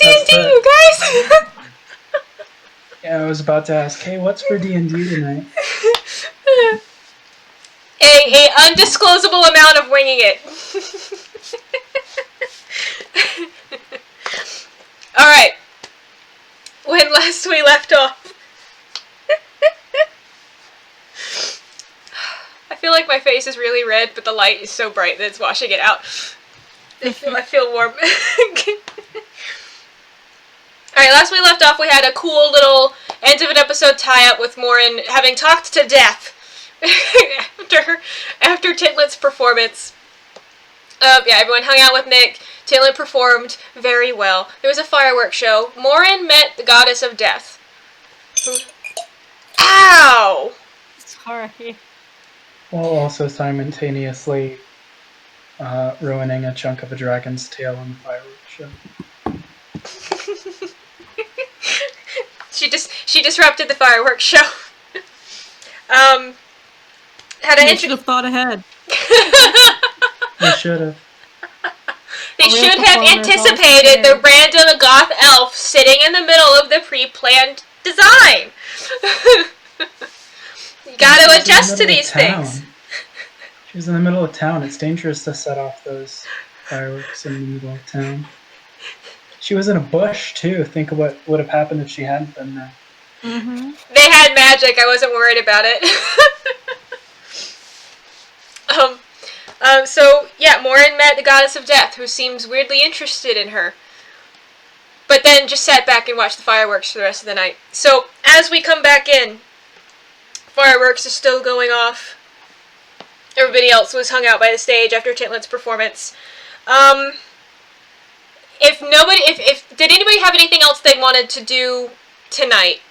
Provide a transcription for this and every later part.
D&D, you guys? Yeah, I was about to ask, hey, what's for D&D tonight? A undisclosable amount of winging it. Alright. When last we left off. I feel like my face is really red, but the light is so bright that it's washing it out. I feel warm. Alright, last we left off, we had a cool little end of an episode tie-up with Morrin having talked to death after Tintlet's performance. Yeah, everyone hung out with Nick. Tintlet performed very well. There was a fireworks show. Morrin met the goddess of death. Ow! Sorry. While also simultaneously ruining a chunk of a dragon's tail on the fireworks show. She disrupted the fireworks show. They should have thought ahead. They should have. They should have anticipated the random goth elf sitting in the middle of the pre-planned design. You gotta adjust to these things. She was in the middle of town. It's dangerous to set off those fireworks in the middle of town. She was in a bush, too. Think of what would have happened if she hadn't been there. Mm-hmm. They had magic. I wasn't worried about it. So, yeah, Morrin met the goddess of death, who seems weirdly interested in her. But then just sat back and watched the fireworks for the rest of the night. So, as we come back in, fireworks are still going off. Everybody else was hung out by the stage after Tintlet's performance. Did anybody have anything else they wanted to do tonight?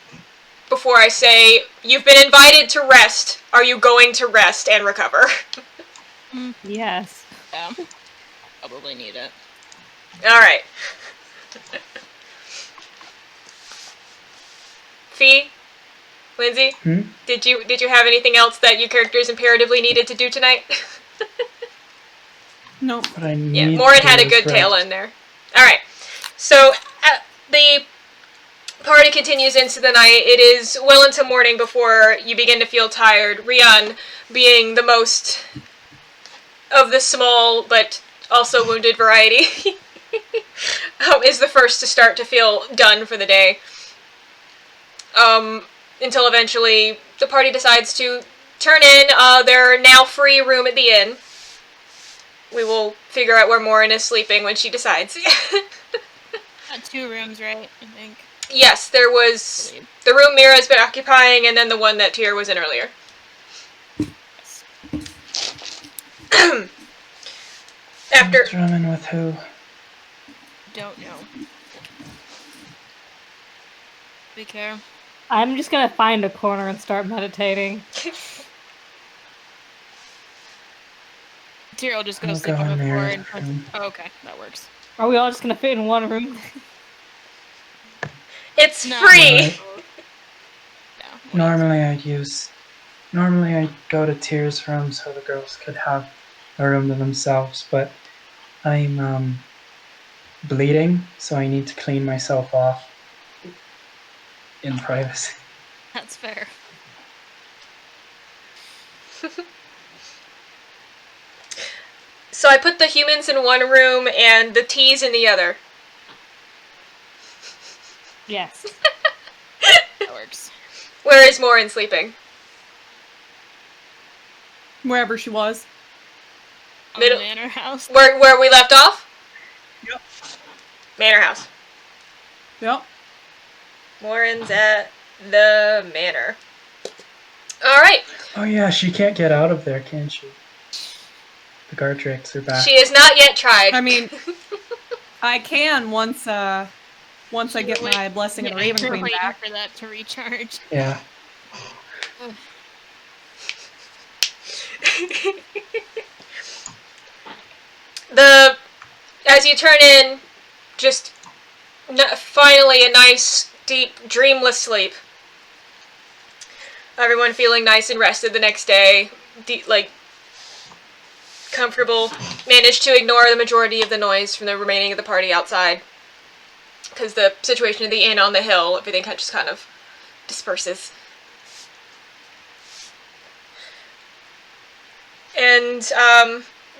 Before I say, you've been invited to rest. Are you going to rest and recover? Yes. Yeah. Probably need it. Alright. Fee? Lindsay? Did you have anything else that your characters imperatively needed to do tonight? Nope. But I need Yeah, Morrin had a good tail in there. Alright. So, the party continues into the night. It is well into morning before you begin to feel tired. Rhian, being the most of the small but also wounded variety, is the first to start to feel done for the day. Until eventually the party decides to turn in their now free room at the inn. We will figure out where Morrin is sleeping when she decides. 2 rooms, right? I think. Yes, there was the room Mira's been occupying, and then the one that Tyr was in earlier. Yes. After Who's rooming with who? Don't know. Be care. I'm just gonna find a corner and start meditating. Tyr will just go I'll sleep go on the in floor there. and punch. Oh, okay, that works. Are we all just gonna fit in one room? it's No. free. Right. No. Normally I'd go to Tyr's room so the girls could have a room to themselves, but I'm bleeding, so I need to clean myself off in privacy. That's fair. So I put the humans in one room and the T's in the other. Yes. That works. Where is Morrin sleeping? Wherever she was. Middle- The manor house. Where we left off? Yep. Manor house. Yep. Morrin's at the manor. Alright. Oh yeah, she can't get out of there, can she? The guard tricks are back. She has not yet tried. I mean, I can once I get my blessing of the Raven Queen waiting back. for that to recharge. Yeah. As you turn in, just finally a nice, deep, dreamless sleep. Everyone feeling nice and rested the next day, comfortable. Managed to ignore the majority of the noise from the remaining of the party outside. because the situation of the inn on the hill, everything just kind of disperses. And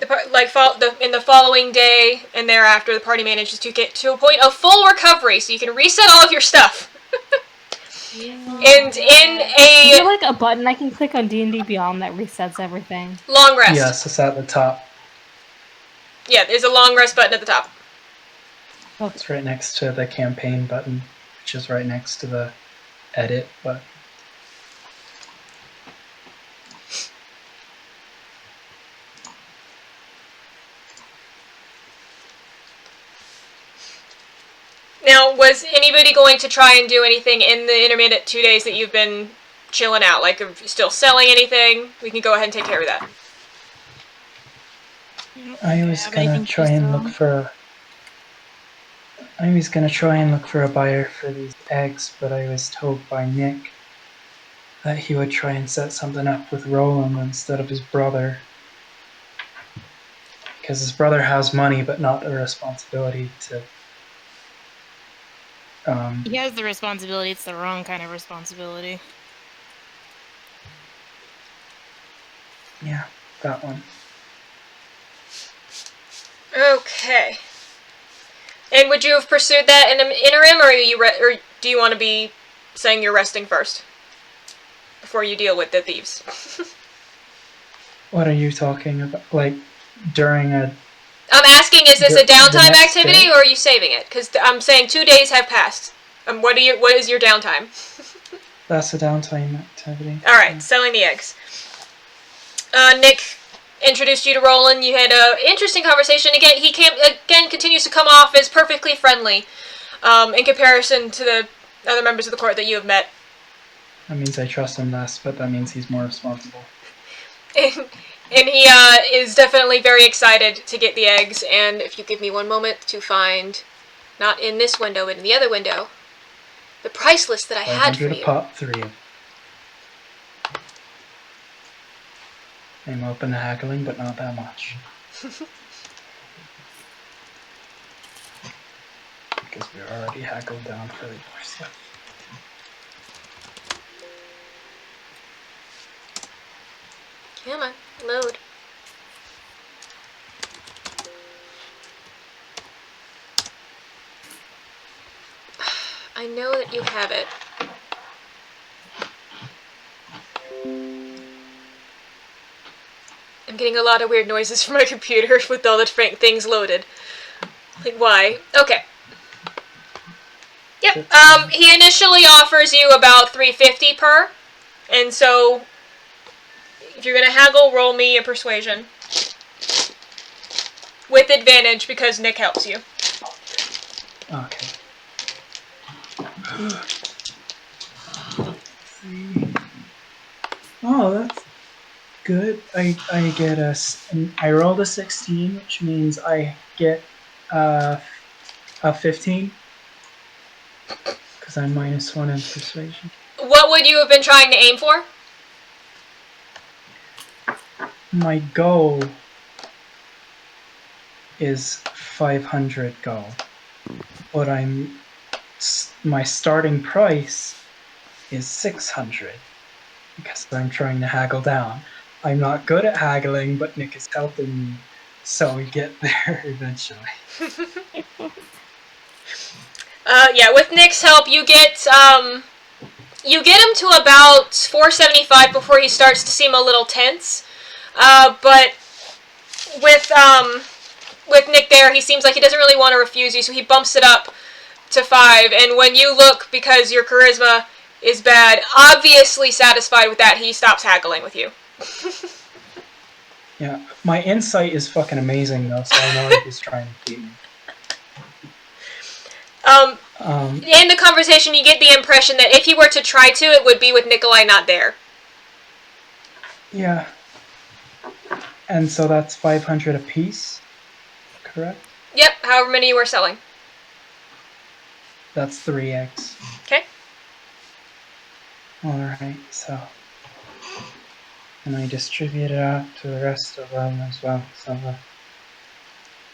in the following day and thereafter, the party manages to get to a point of full recovery, so you can reset all of your stuff. And in Is there like a button I can click on D&D Beyond that resets everything? long rest. Yes, it's at the top. Yeah, there's a long rest button at the top. Okay. It's right next to the campaign button, which is right next to the edit button. Now, was anybody going to try and do anything in the intermittent 2 days that you've been chilling out? Like, if you're still selling anything, we can go ahead and take care of that. I was gonna try and look for a buyer for these eggs, but I was told by Nick that he would try and set something up with Roland instead of his brother. Because his brother has money, but not the responsibility to... He has the responsibility, it's the wrong kind of responsibility. Yeah, that one. Okay. And would you have pursued that in an interim, or or do you want to be saying you're resting first before you deal with the thieves? What are you talking about? Like, during a... I'm asking, is this a The downtime next activity, day? or are you saving it? Because I'm saying 2 days have passed. What is your downtime? That's a downtime activity. All right, selling the eggs. Nick introduced you to Roland. You had an interesting conversation. Again, he continues to come off as perfectly friendly in comparison to the other members of the court that you have met. That means I trust him less, but that means he's more responsible. And he is definitely very excited to get the eggs. And if you give me one moment to find, not in this window, but in the other window, the price list that I had for 500 you. a pop, 3. I'm open to haggling, but not that much. Because we already haggled down for the more stuff. Come on, load. I know that you have it. I'm getting a lot of weird noises from my computer with all the different things loaded. Like, why? Okay. Yep. He initially offers you about $350 per, and so if you're gonna haggle, roll me a persuasion with advantage because Nick helps you. Okay. Oh, that's good. I rolled a 16, which means I get a 15. Because I'm -1 in persuasion. What would you have been trying to aim for? My goal is 500 gold. But my starting price is 600. Because I'm trying to haggle down. I'm not good at haggling, but Nick is helping me, so we get there eventually. Yeah, with Nick's help, you get him to about $475 before he starts to seem a little tense. But with Nick there, he seems like he doesn't really want to refuse you, so he bumps it up to $5. And when you look, because your charisma is bad, obviously satisfied with that, he stops haggling with you. Yeah, my insight is fucking amazing though, so I know he's trying to keep me. In the conversation, you get the impression that if he were to try to, it would be with Nikolai not there. Yeah. And so that's 500 apiece, correct? Yep, however many you were selling. That's 3 eggs. Okay. Alright, so... And I distribute it out to the rest of them as well, so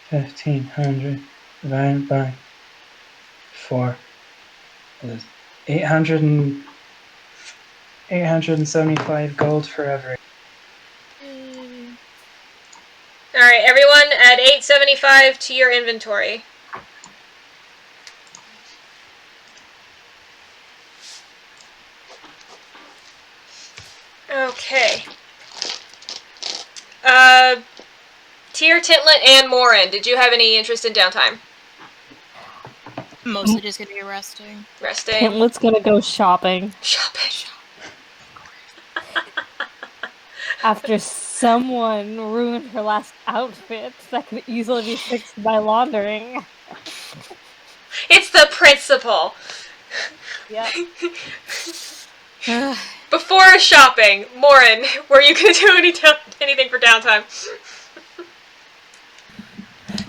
1,500 divided by for 875 gold for every. Alright, everyone add 875 to your inventory. Okay. Tyr, Tintlet, and Morrin, did you have any interest in downtime? Mostly just gonna be resting. Resting? Tintlet's gonna go shopping. Shopping. After someone ruined her last outfit that could easily be fixed by laundering. It's the principle. Yep. Before shopping, Morrin, were you going to do anything for downtime?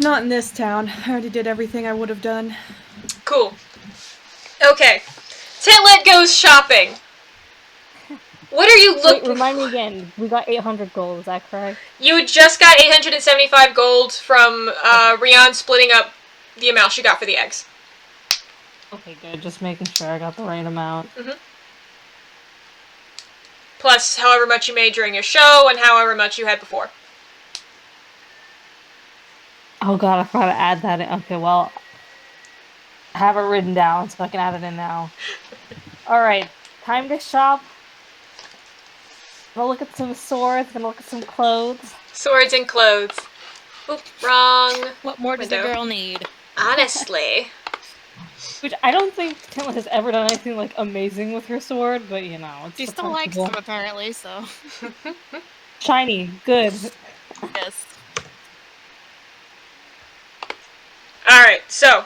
Not in this town. I already did everything I would have done. Cool. Okay. Tintlet goes shopping. What are you looking? Wait, remind me again. We got 800 gold. Is that correct? You just got 875 gold from Rhian splitting up the amount she got for the eggs. Okay, good. Just making sure I got the right amount. Mm-hmm. Plus however much you made during your show and however much you had before. Oh god, I forgot to add that in. Okay, well, I have it written down, so I can add it in now. Alright, time to shop. Gonna look at some swords, gonna look at some clothes. Swords and clothes. Oop, wrong. What more does a girl need? Honestly. Which I don't think Tintlet has ever done anything, like, amazing with her sword, but, you know, it's She the still likes principle. them, apparently, so. Shiny. Good. Yes. Alright, so.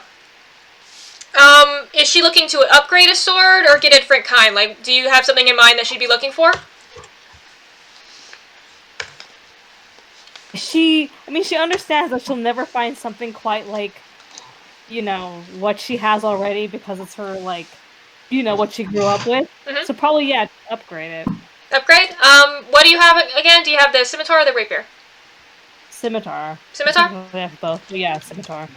Is she looking to upgrade a sword or get a different kind? Like, do you have something in mind that she'd be looking for? She understands that she'll never find something quite like, you know, what she has already because it's her, like, you know, what she grew up with. Mm-hmm. So probably, yeah, upgrade it. Upgrade? What do you have again? Do you have the scimitar or the rapier? Scimitar. Scimitar? We have both. But yeah, scimitar.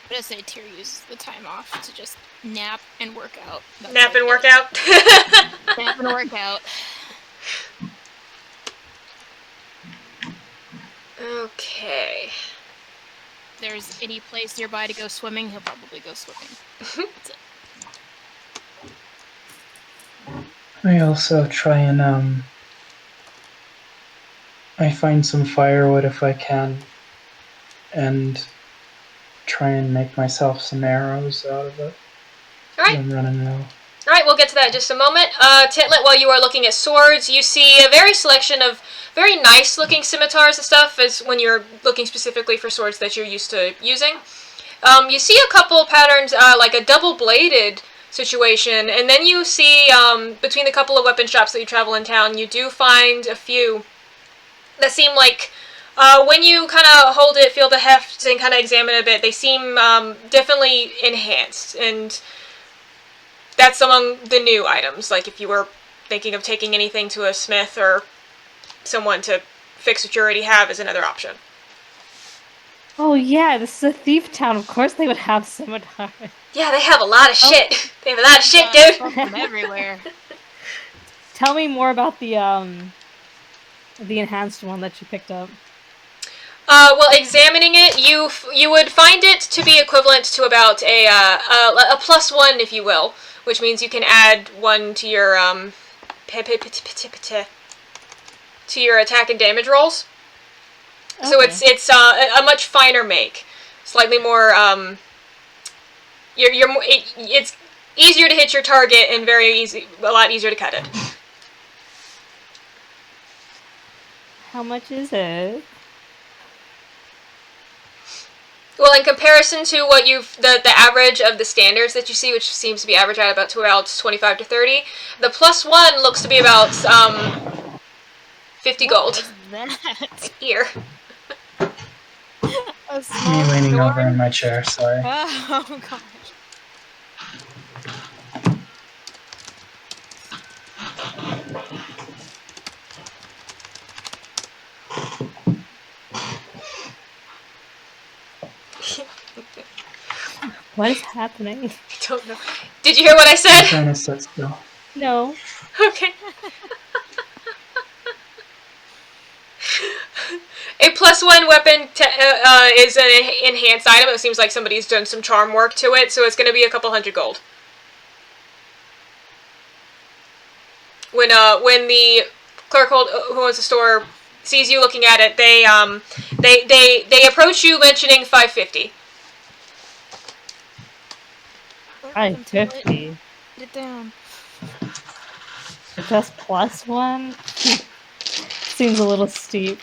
I'm gonna say Tyr uses the time off to just nap and work out. That's Nap and like work out? it. Nap and work out. Okay. If there's any place nearby to go swimming, he'll probably go swimming. That's it. I also try and I find some firewood if I can, and try and make myself some arrows out of it. Alright. I'm running low. Alright, we'll get to that in just a moment. Tintlet, while you are looking at swords, you see a very selection of very nice looking scimitars and stuff as when you're looking specifically for swords that you're used to using. You see a couple patterns, like a double-bladed situation, and then you see, between the couple of weapon shops that you travel in town, you do find a few that seem like, when you kind of hold it, feel the heft, and kind of examine it a bit, they seem definitely enhanced, and that's among the new items. Like if you were thinking of taking anything to a smith or someone to fix what you already have is another option. Oh yeah, this is a thief town. Of course they would have scimitars. Yeah, they have a lot of shit. They have a lot of shit, dude. From everywhere. Tell me more about the enhanced one that you picked up. Well, examining it, you would find it to be equivalent to about a +1, if you will, which means you can add 1 to your to your attack and damage rolls. Okay. So it's a much finer make, slightly more it's easier to hit your target and a lot easier to cut it. How much is it? Well, in comparison to what the average of the standards that you see, which seems to be average out about 25 to 30, the +1 looks to be about 50 gold. What is that? Here. Me leaning over in my chair, sorry. Oh gosh. What is happening? I don't know. Did you hear what I I'm said? trying to sit still. No. Okay. A +1 weapon is an enhanced item. It seems like somebody's done some charm work to it, so it's going to be a couple hundred gold. When the clerk who owns the store sees you looking at it, they approach you mentioning 550. 550. Put it down. Just +1? Seems a little steep.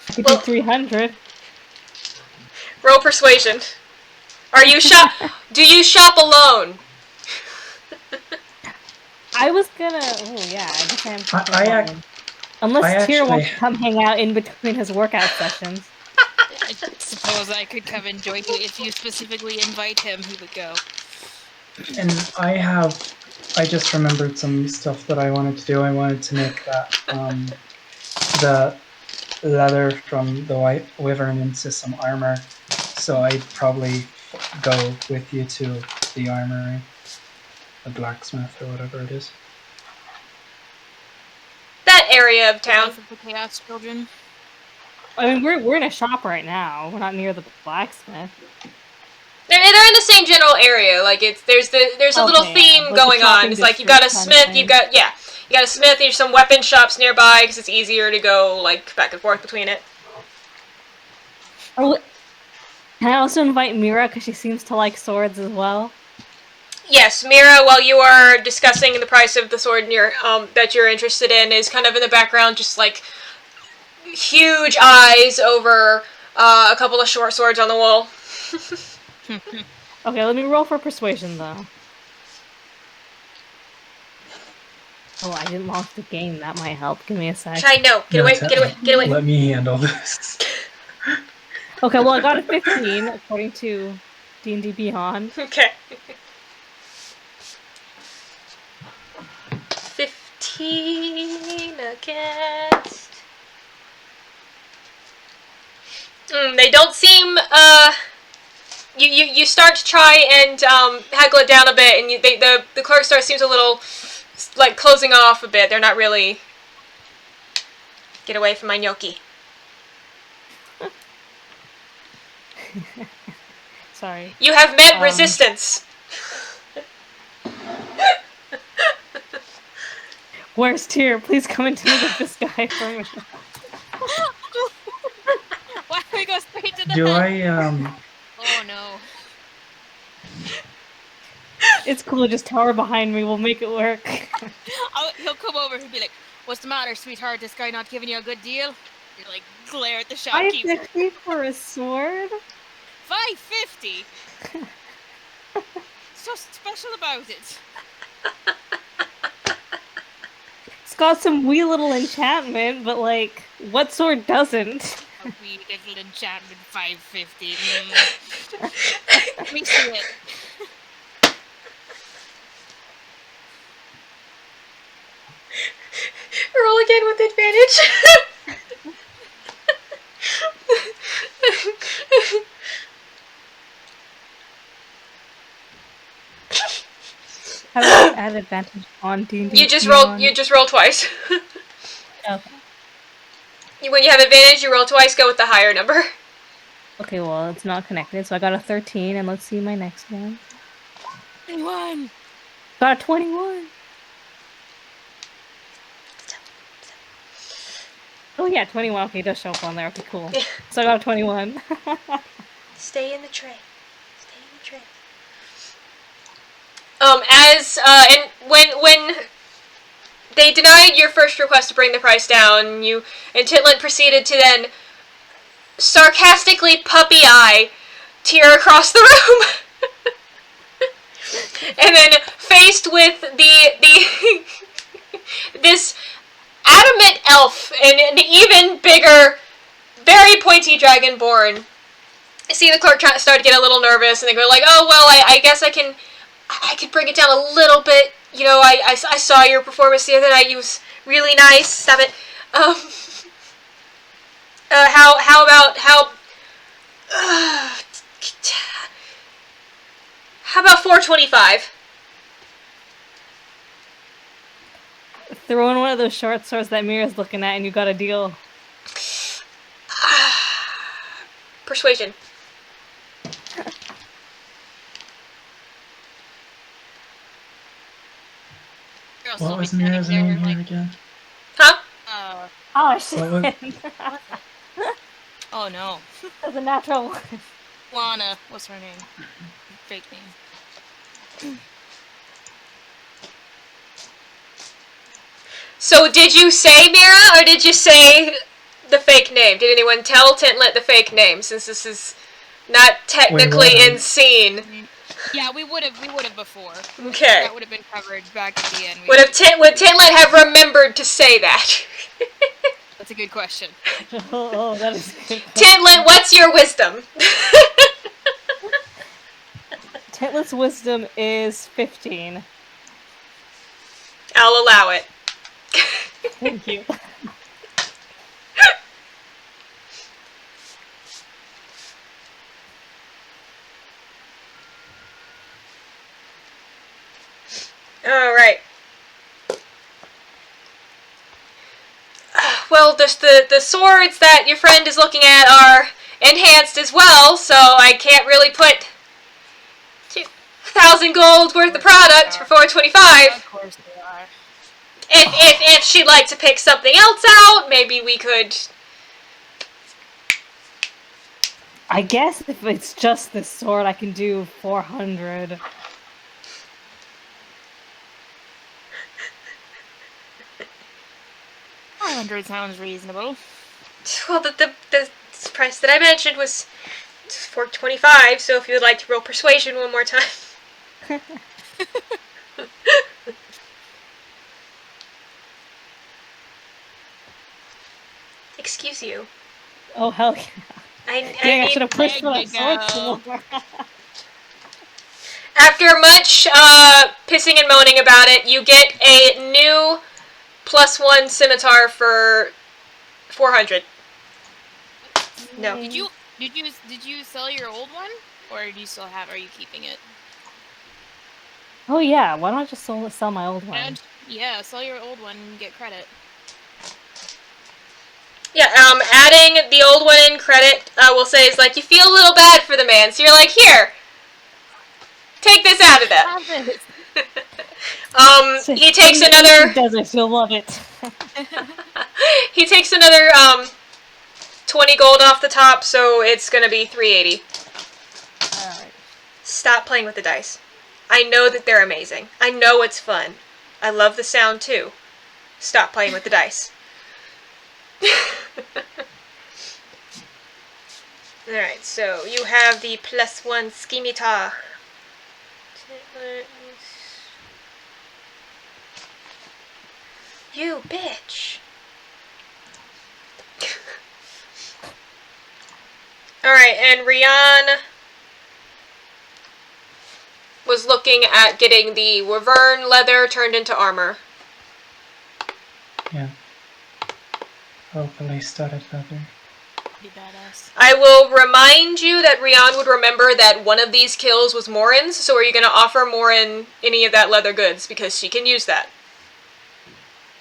I could Well- do 300. Roll persuasion. Are you Do you shop alone? I was gonna. Oh yeah, I guess I am. I Unless Tyr actually- wants to come hang out in between his workout sessions. I suppose I could come and join you if you specifically invite him. He would go. And I just remembered some stuff that I wanted to do. I wanted to make that, the leather from the white wyvern into some armor. So I'd probably go with you to the armory, the blacksmith or whatever it is. That area of town. Both of the Chaos Children. I mean, we're in a shop right now. We're not near the blacksmith. They're in the same general area. Like there's a little Okay, theme like a going on. shopping It's like you got a district kind of smith, you got a smith. There's some weapon shops nearby because it's easier to go like back and forth between it. Can I also invite Mira because she seems to like swords as well? Yes, Mira, while you are discussing the price of the sword that you're interested in, is kind of in the background, just like huge eyes over a couple of short swords on the wall. Okay, let me roll for persuasion though. Oh, I didn't launch the game. That might help. Give me a sec. I know. Get away. Let me handle this. Okay, well I got a 15 according to D&D Beyond. Okay. 15 against. They don't seem. You start to try and haggle it down a bit, and the clerk seems a little like closing off a bit. They're not really. Get away from my gnocchi. Sorry. You have met resistance. Where's Tyr? Please come and meet with this guy for me. Why don't we go straight to the Do head? I Oh no. It's cool, just tower behind me. We'll make it work. He'll come over. He'll be like, "What's the matter, sweetheart? This guy not giving you a good deal?" You like glare at the shopkeeper. 550 for a sword? 550. So special about it. It's got some wee little enchantment, but like, what sword doesn't? A wee little enchantment 550. Let me see it. Roll again with advantage. How do I add advantage on D&D? You just roll twice. Okay. When you have advantage, you roll twice. Go with the higher number. Okay, well, it's not connected, so I got a 13, and let's see my next one. 21. Got a 21. Oh yeah, 21. Okay, it does show up on there. Okay, cool. So I got a 21. Stay in the tray. And when they denied your first request to bring the price down, you and Tintlet proceeded to then sarcastically puppy eye Tyr across the room. And then faced with the this adamant elf and an even bigger, very pointy dragonborn. See the clerk start to get a little nervous, and they go like, "Oh well, I guess I could bring it down a little bit. You know, I saw your performance the other night. It was really nice. Stop it. How about 425? Throw in one of those short swords that Mira's looking at and you got a deal. Persuasion. Girls What will was be sitting Mira's there, name here like, again? Huh? Oh What shit. oh no. That's a natural one. Lana, what's her name? Fake name. So did you say Mira, or did you say the fake name? Did anyone tell Tintlet the fake name, since this is not technically would've. in scene? Yeah, we would have before. Okay. That would have been covered back at the end. Would Tintlet have remembered to say that? That's a good question. Oh, that is good. Tintlet, what's your wisdom? Tintlet's wisdom is 15. I'll allow it. Thank you. Alright. Well, the swords that your friend is looking at are enhanced as well, so I can't really put 2,000 gold worth of product for 425. Of course they are. If she'd like to pick something else out, maybe we could... I guess if it's just this sword, I can do 400. $100 sounds reasonable. Well, the price that I mentioned was 425, so if you would like to roll persuasion one more time. Excuse you. Oh, hell yeah. I Dang, I mean, should have pushed for there that you sword go. more. after much pissing and moaning about it, you get a new +1 scimitar for 400. No. Did you sell your old one, or do you still have? Are you keeping it? Oh yeah, why don't I just sell my old one? And yeah, sell your old one and get credit. Yeah, adding the old one in credit, we'll say, is like, you feel a little bad for the man, so you're like, here, take this out of that. He takes another... Desert, you'll love it. He takes another, 20 gold off the top, so it's gonna be 380. Alright. Stop playing with the dice. I know that they're amazing. I know it's fun. I love the sound, too. Stop playing with the dice. Alright, so you have the +1 scimitar. You bitch. Alright, and Rhian was looking at getting the Wyvern leather turned into armor. Yeah. Hopefully studded leather. Be badass. I will remind you that Rhian would remember that one of these kills was Morrin's, so are you going to offer Morrin any of that leather goods? Because she can use that.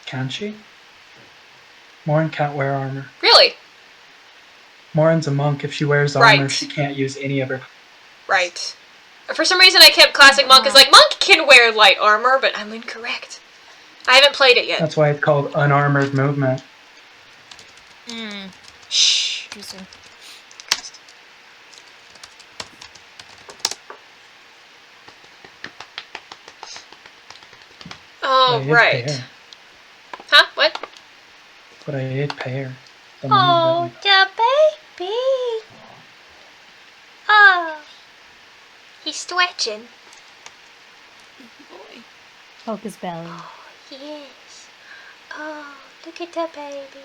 Can she? Morrin can't wear armor. Really? Morrin's a monk. If she wears armor, Right. she can't use any of her... Right. For some reason I kept Classic Monk as like, Monk can wear light armor, but I'm incorrect. I haven't played it yet. That's why it's called unarmored movement. Shh. Interesting. Oh, But I did right. pay her. Huh? What? But I did pay her. The Oh, money the baby. Oh. He's stretching. Boy. Poke his belly. Yes. Oh, look at the baby.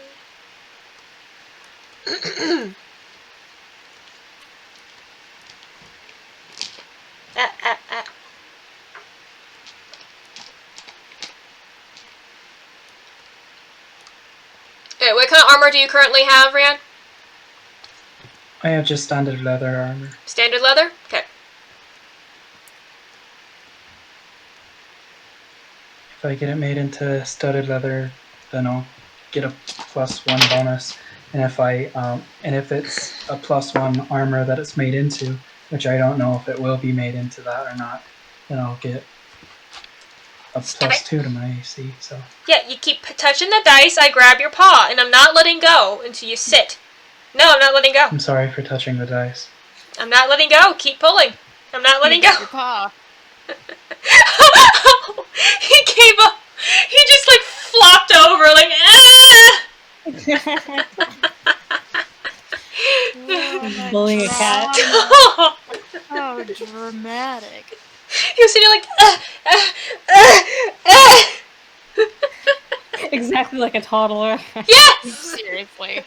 Okay, what kind of armor do you currently have, Rhian? I have just standard leather armor. Standard leather? Okay. If I get it made into studded leather, then I'll get a +1 bonus. And if it's a +1 armor that it's made into, which I don't know if it will be made into that or not, then I'll get a +2 to my AC. So Yeah, you keep touching the dice, I grab your paw, and I'm not letting go until you sit. No, I'm not letting go. I'm sorry for touching the dice. I'm not letting go. Keep pulling. I'm not letting go. Your paw. He gave up. He just like flopped over like Bullying a cat. Oh, dramatic. He was sitting like Exactly like a toddler. Yes! Seriously.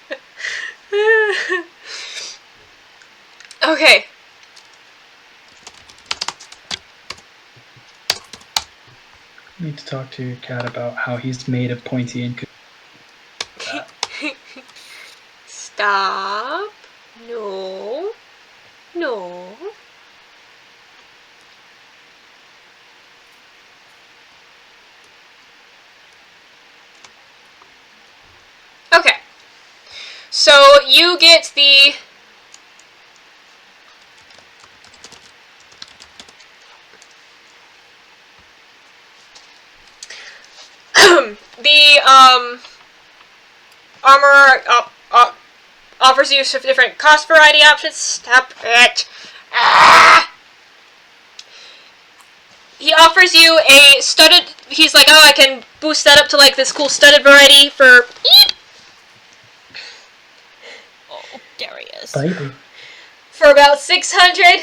Okay. I need to talk to your cat about how he's made of pointy and Stop. No. No. Okay. So you get the armor offers you some different cost variety options. Stop it. Ah! He offers you a studded. He's like, oh, I can boost that up to like this cool studded variety for. Oh, there he is. baby. For about 600.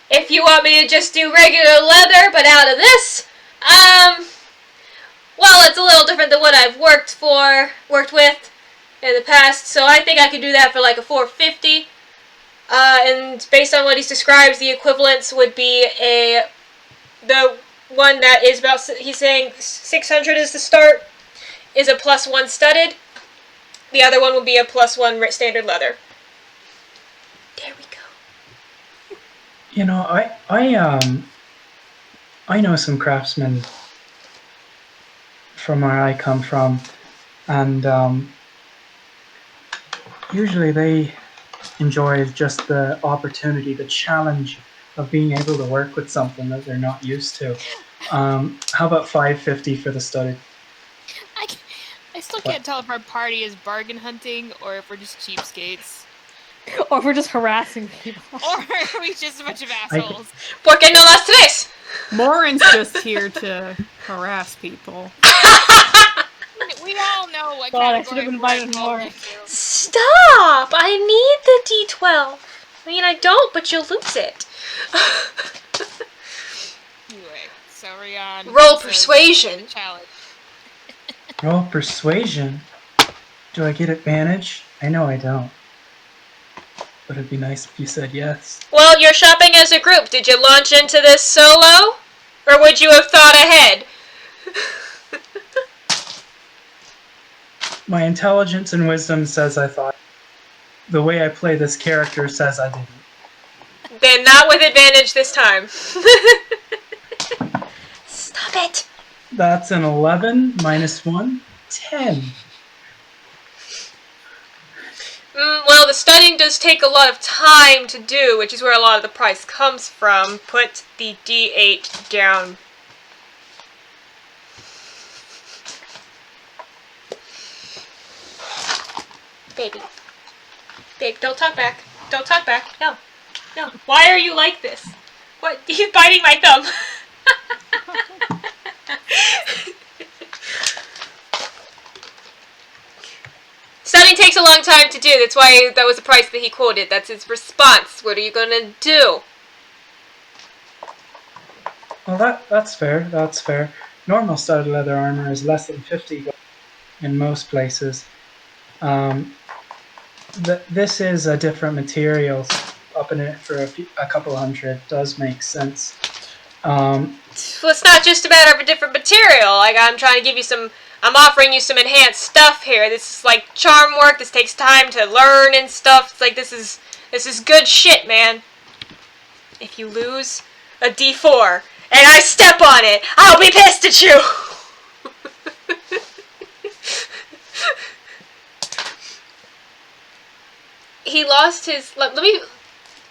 If you want me to just do regular leather, but out of this, well, it's a little different than what I've worked with in the past, so I think I could do that for like a 450. And based on what he describes, the equivalents would be the one that is about, he's saying 600 is the start, is a +1 studded. The other one would be a +1 standard leather. There we go. You know, I know some craftsmen from where I come from, and usually they enjoy just the opportunity, the challenge of being able to work with something that they're not used to. How about 550 for the study? I still can't tell if our party is bargain hunting or if we're just cheapskates. Or if we're just harassing people. Or are we just a bunch of assholes? Porque no las tres? Morrin's just here to harass people. We all know what God, I category should have we're invited involved Morrin. into. Stop! I need the D12. I mean, I don't, but you'll lose it. Anyway, so Rhian Roll says, persuasion. Challenge. Roll persuasion. Do I get advantage? I know I don't. But it'd be nice if you said yes. Well, you're shopping as a group. Did you launch into this solo? Or would you have thought ahead? My intelligence and wisdom says I thought. The way I play this character says I didn't. Then not with advantage this time. Stop it. That's an 11 minus 1, 10. Well, the studying does take a lot of time to do, which is where a lot of the price comes from. Put the D8 down. Baby. Babe, don't talk back. Don't talk back. No. No. Why are you like this? What? He's biting my thumb. Studying takes a long time to do. That's why that was the price that he quoted. That's his response. What are you gonna do? Well, that's fair. That's fair. Normal studded leather armor is less than 50 in most places. This is a different material. Upping it for a couple hundred does make sense. Well, it's not just a matter of a different material. Like, I'm trying to give you some... I'm offering you some enhanced stuff here. This is like charm work. This takes time to learn and stuff. It's like, this is good shit, man. If you lose a D4 and I step on it, I'll be pissed at you. he lost his. Let me.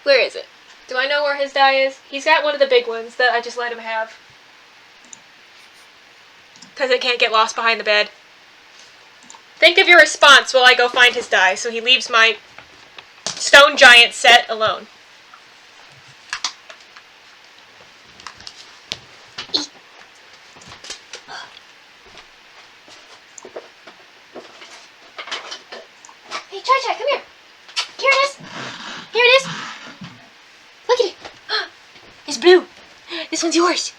Where is it? Do I know where his die is? He's got one of the big ones that I just let him have. Because it can't get lost behind the bed. Think of your response while I go find his die, so he leaves my stone giant set alone. Hey, Chai, come here. Here it is. Here it is. Look at it. It's blue. This one's yours.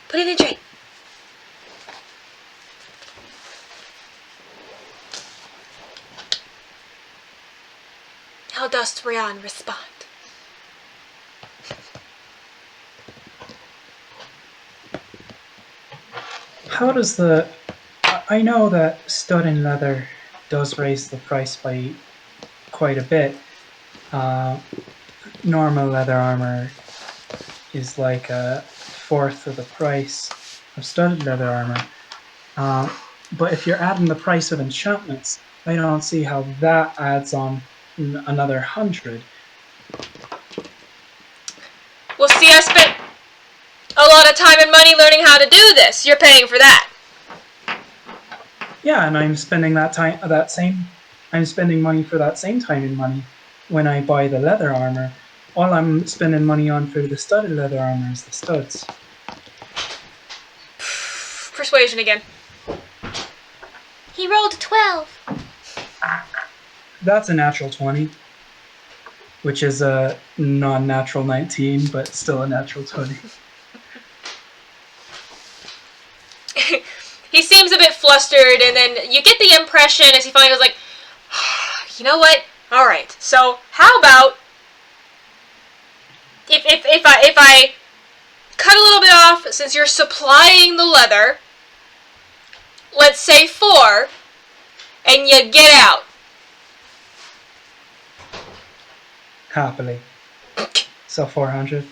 Put it in the tray. How does Rhian respond? How does the... I know that stud and leather does raise the price by quite a bit. Normal leather armor is like a fourth of the price of studded leather armor. But if you're adding the price of enchantments, I don't see how that adds on another 100. Well, see, I spent a lot of time and money learning how to do this. You're paying for that. Yeah, and I'm spending I'm spending money for that same time and money when I buy the leather armor. All I'm spending money on for the studded leather armor is the studs. Persuasion again. He rolled a 12. That's a natural 20, which is a non-natural 19, but still a natural 20. He seems a bit flustered, and then you get the impression as he finally goes like, you know what? All right. So how about if I cut a little bit off since you're supplying the leather? Let's say 4, and you get out. Happily. So 400.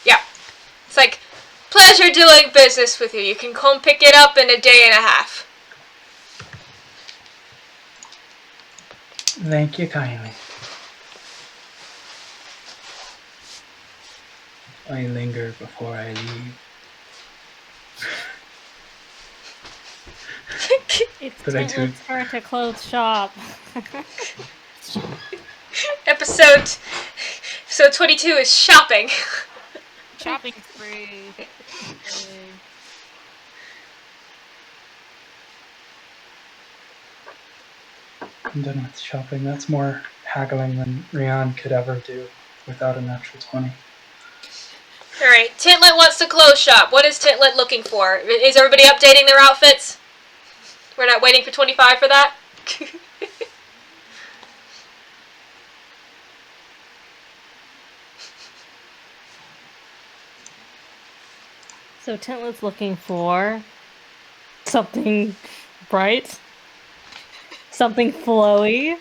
Yeah. It's like, pleasure doing business with you. You can come pick it up in a day and a half. Thank you kindly. I linger before I leave. It's But I do- Tintlet's turn to clothes shop. Episode 22 is shopping. Shopping spree. I'm done with shopping. That's more haggling than Rhian could ever do without a natural 20. Alright, Tintlet wants to close shop. What is Tintlet looking for? Is everybody updating their outfits? We're not waiting for 25 for that? So Tintlet's looking for something bright, something flowy,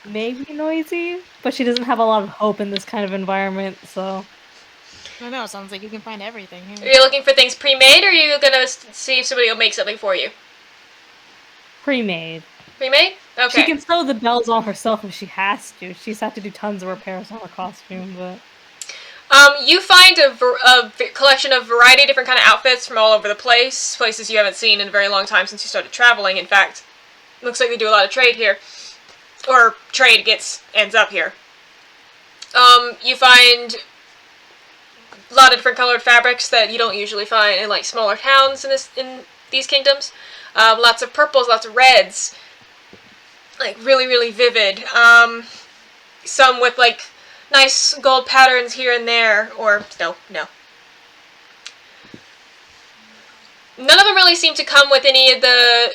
maybe noisy, but she doesn't have a lot of hope in this kind of environment, so... I don't know, sounds like you can find everything Are here. you looking for things pre-made, or are you gonna see if somebody will make something for you? Pre-made. Pre-made? Okay. She can sew the bells on herself if she has to. She's had to do tons of repairs on her costume, but... You find a collection of variety of different kind of outfits from all over the place. Places you haven't seen in a very long time since you started traveling, in fact. Looks like they do a lot of trade here. Or trade ends up here. You find a lot of different colored fabrics that you don't usually find in like smaller towns in these kingdoms. Lots of purples, lots of reds. Like really, really vivid. Some with like nice gold patterns here and there, or no. None of them really seem to come with any of the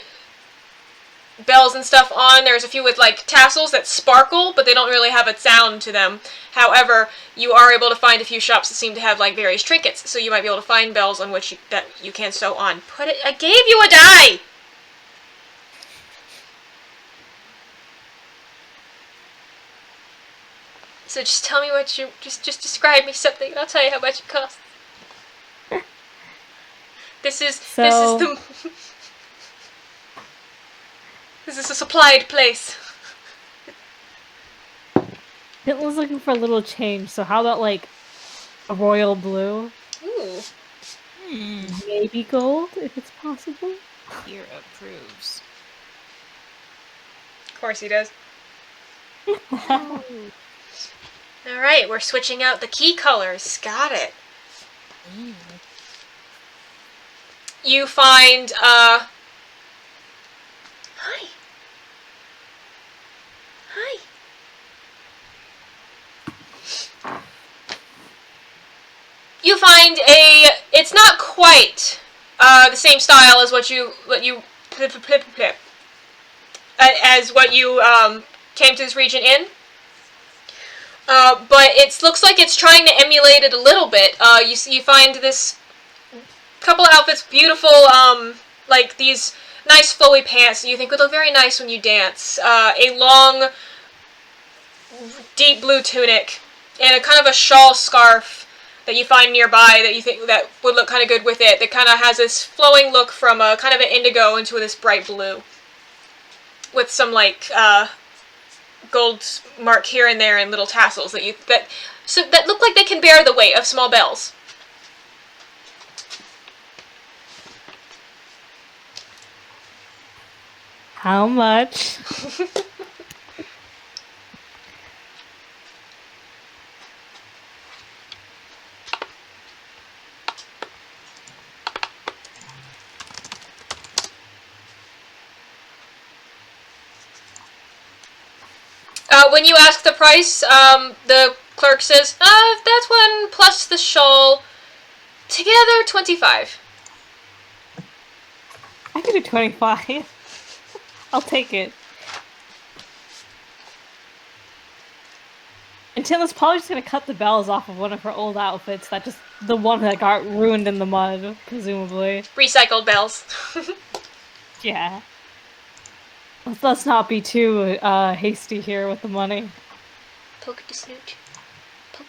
bells and stuff on. There's a few with like tassels that sparkle, but they don't really have a sound to them. However, you are able to find a few shops that seem to have like various trinkets, so you might be able to find bells on which that you can sew on. I gave you a die! So just tell me what you... Just describe me something and I'll tell you how much it costs. This is a supplied place. Tintlet's looking for a little change, so how about, like, a royal blue? Ooh. Maybe gold, if it's possible? Here approves. Of course he does. Alright, we're switching out the key colors. Got it. You find, Hi. Hi. You find it's not quite the same style as what you came to this region in. But it looks like it's trying to emulate it a little bit. You find this couple of outfits, beautiful, like these nice flowy pants that you think would look very nice when you dance. A long, deep blue tunic, and a kind of a shawl scarf that you find nearby that you think that would look kind of good with it. That kind of has this flowing look from a kind of an indigo into this bright blue, with some like gold mark here and there and little tassels that look like they can bear the weight of small bells. How much? When you ask the price, the clerk says, that's one plus the shawl. Together, 25. I could do 25. I'll take it. And Tintlet's probably just gonna cut the bells off of one of her old outfits. The one that got ruined in the mud, presumably. Recycled bells. Yeah. Let's not be too hasty here with the money. Poke to snooch. Poke.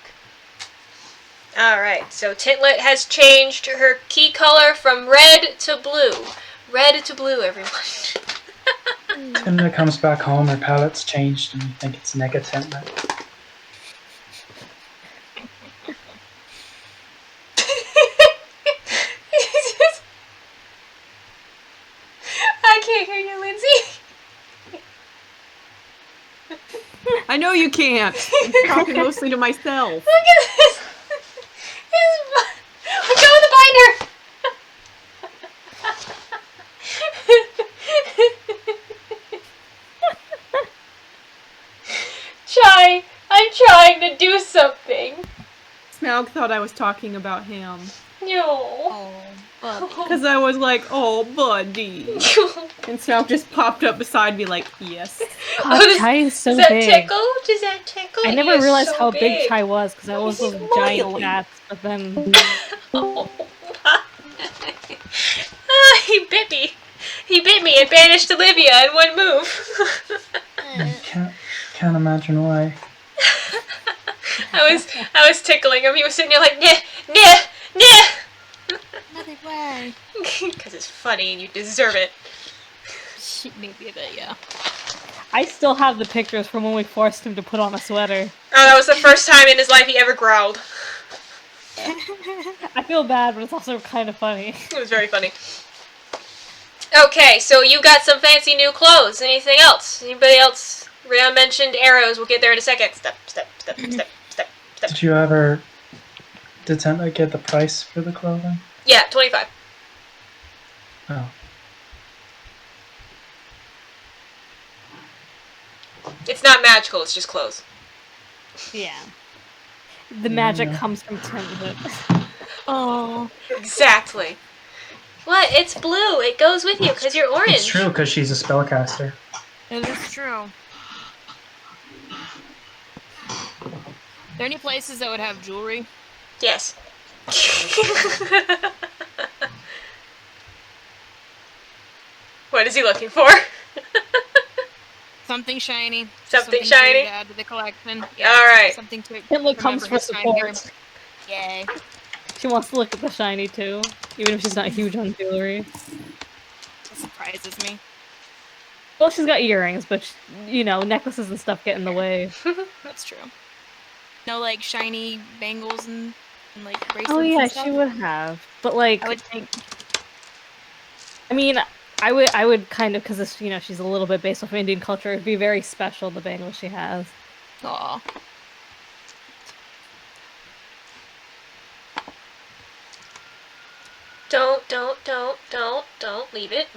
Alright, so Tintlet has changed her key color from red to blue. Red to blue, everyone. Tintlet comes back home, her palette's changed, and you think it's Nega Tintlet. I can't hear you, Lindsay. I know you can't. I'm talking mostly to myself. Look at this. Go in the binder. I'm trying to do something. Smaug thought I was talking about him. No. Because I was like, oh, buddy. And Smaug just popped up beside me like, yes. Chai is so Does that big. tickle? Does that tickle? I never He is realized so how big Chai was, because I always He's those giant royally. cats, but then... Oh my. He bit me. He bit me and banished Olivia in one move. I can't imagine why. I was tickling him. He was sitting there like, nah. Nothing way. Because it's funny and you deserve it. Maybe a bit, yeah. I still have the pictures from when we forced him to put on a sweater. Oh, that was the first time in his life he ever growled. I feel bad, but it's also kind of funny. It was very funny. Okay, so you got some fancy new clothes. Anything else? Anybody else? Rhian mentioned arrows. We'll get there in a second. Step. Did Tintlet get the price for the clothing? Yeah, 25. Oh. It's not magical, it's just clothes. Yeah. The magic comes from Tintlet. Oh. Exactly. What? It's blue. It goes with you because you're orange. It's true, because she's a spellcaster. It is true. Are there any places that would have jewelry? Yes. What is he looking for? Something shiny. Something shiny? To add to the collection. Alright. Something to Tintlet comes remember for his time here. support. Yay. She wants to look at the shiny too, even if she's not huge on jewelry. That surprises me. Well, she's got earrings, but, necklaces and stuff get in the way. That's true. No, like, shiny bangles and like, bracelets Oh yeah, and stuff? she would have. But like, I would think. I mean, I would kind of, because she's a little bit based off Indian culture. It'd be very special, the bangle she has. Aw. Don't. Leave it.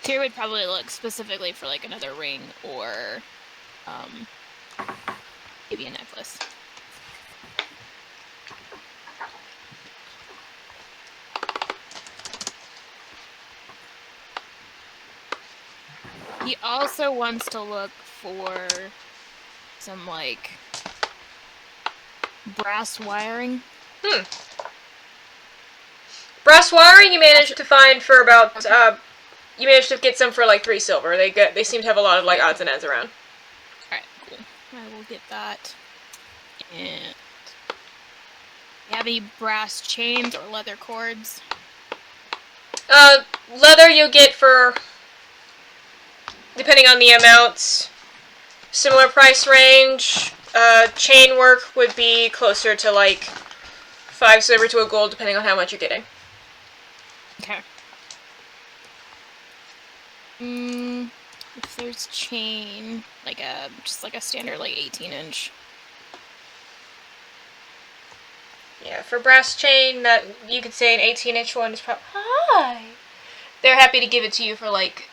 Tyr would probably look specifically for, like, another ring or, maybe a necklace. He also wants to look for some, like, brass wiring. Brass wiring you managed to find for about, you managed to get some for like 3 silver. They seem to have a lot of like odds and ends around. Alright, cool. I will get that. And you have any brass chains or leather cords? Leather you get for, depending on the amounts, similar price range. Chain work would be closer to like 5 silver to a gold, depending on how much you're getting. Okay. If there's chain, like just like a standard like 18-inch. Yeah, for brass chain, that you could say an 18-inch one is probably... Hi! They're happy to give it to you for like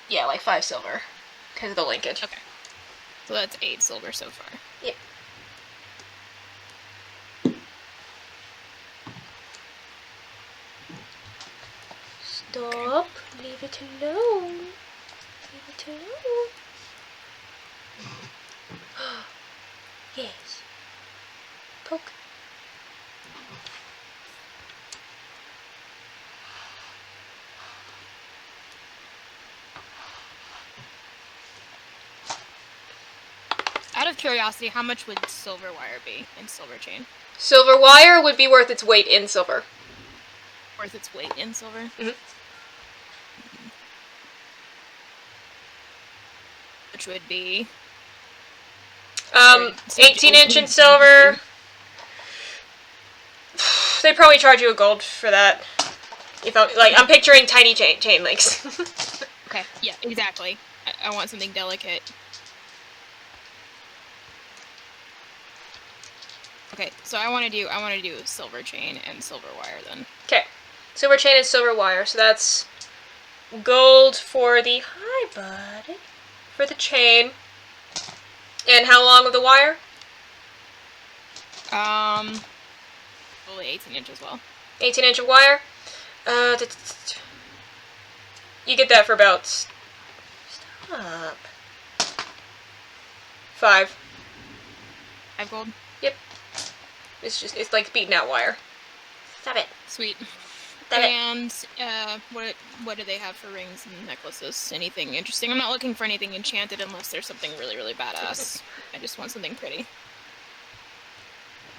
5 silver, because of the linkage. Okay. So that's 8 silver so far. Yep. Stop. Okay. Leave it alone. Leave it alone. Yes. Poke. Out of curiosity, how much would silver wire be in silver chain? Silver wire would be worth its weight in silver. Worth its weight in silver? Mm-hmm. Which would be 18-inch in silver. They probably charge you a gold for that. If I'm picturing tiny chain links. Okay, yeah, exactly. I want something delicate. Okay, so I want to do silver chain and silver wire then. Okay, silver chain and silver wire. So that's gold for the for the chain. And how long of the wire? Only 18-inch as well. 18-inch of wire. You get that for about... Stop. 5. 5 gold? Yep. It's like beaten out wire. Stop it. Sweet. Stop it. And, what do they have for rings and necklaces? Anything interesting? I'm not looking for anything enchanted unless there's something really, really badass. I just want something pretty.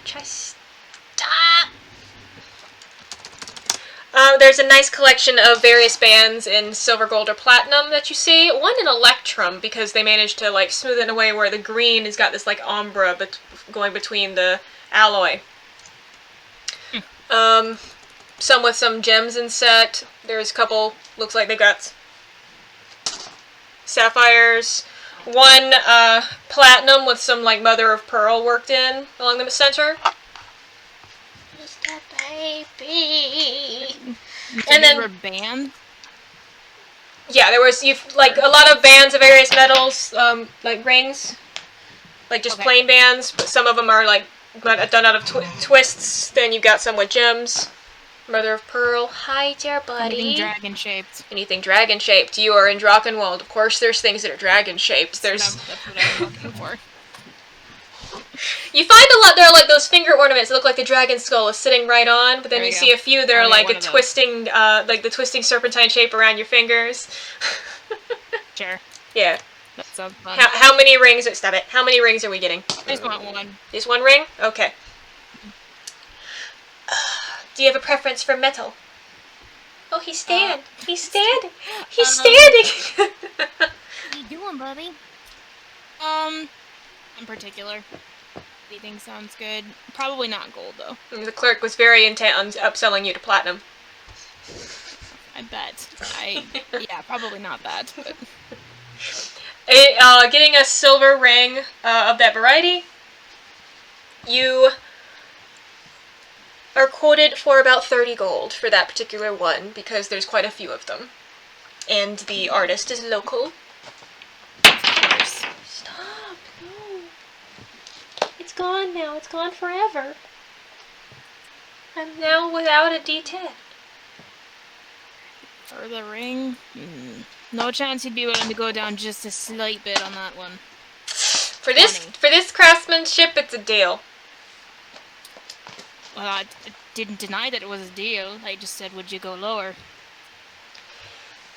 Stop. There's a nice collection of various bands in silver, gold, or platinum that you see. One in electrum, because they managed to like smooth it in a way where the green has got this like ombre going between the alloy. Some with some gems inset. There's a couple, looks like they got sapphires. One platinum with some like mother of pearl worked in along the center. Just a baby. And then bands. Yeah, there was like a lot of bands of various metals, like rings, like just plain bands. But some of them are like done out of twists. Then you've got some with gems. Mother of pearl. Hi, dear buddy. Anything dragon shaped. Anything dragon shaped. You are in Drakenwald. Of course, there's things that are dragon shaped. That's what I'm looking for. You find a lot. There are like those finger ornaments that look like the dragon skull is sitting right on, but then you see a few that are like a twisting, like the twisting serpentine shape around your fingers. Sure. Yeah. That sounds fun. How many rings? Stop it. How many rings are we getting? I just want one. Just one ring? Okay. Do you have a preference for metal? Oh, he's standing. He's standing. He's standing. What are you doing, buddy? In particular. Anything sounds good. Probably not gold, though. And the clerk was very intent on upselling you to platinum. I bet. Yeah, probably not that, but... Getting a silver ring of that variety, you are quoted for about 30 gold for that particular one, because there's quite a few of them. And the artist is local. Of course. Stop, no. It's gone now. It's gone forever. I'm now without a D10. For the ring? No chance he'd be willing to go down just a slight bit on that one. For this craftsmanship, it's a deal. Well, I didn't deny that it was a deal. I just said, would you go lower?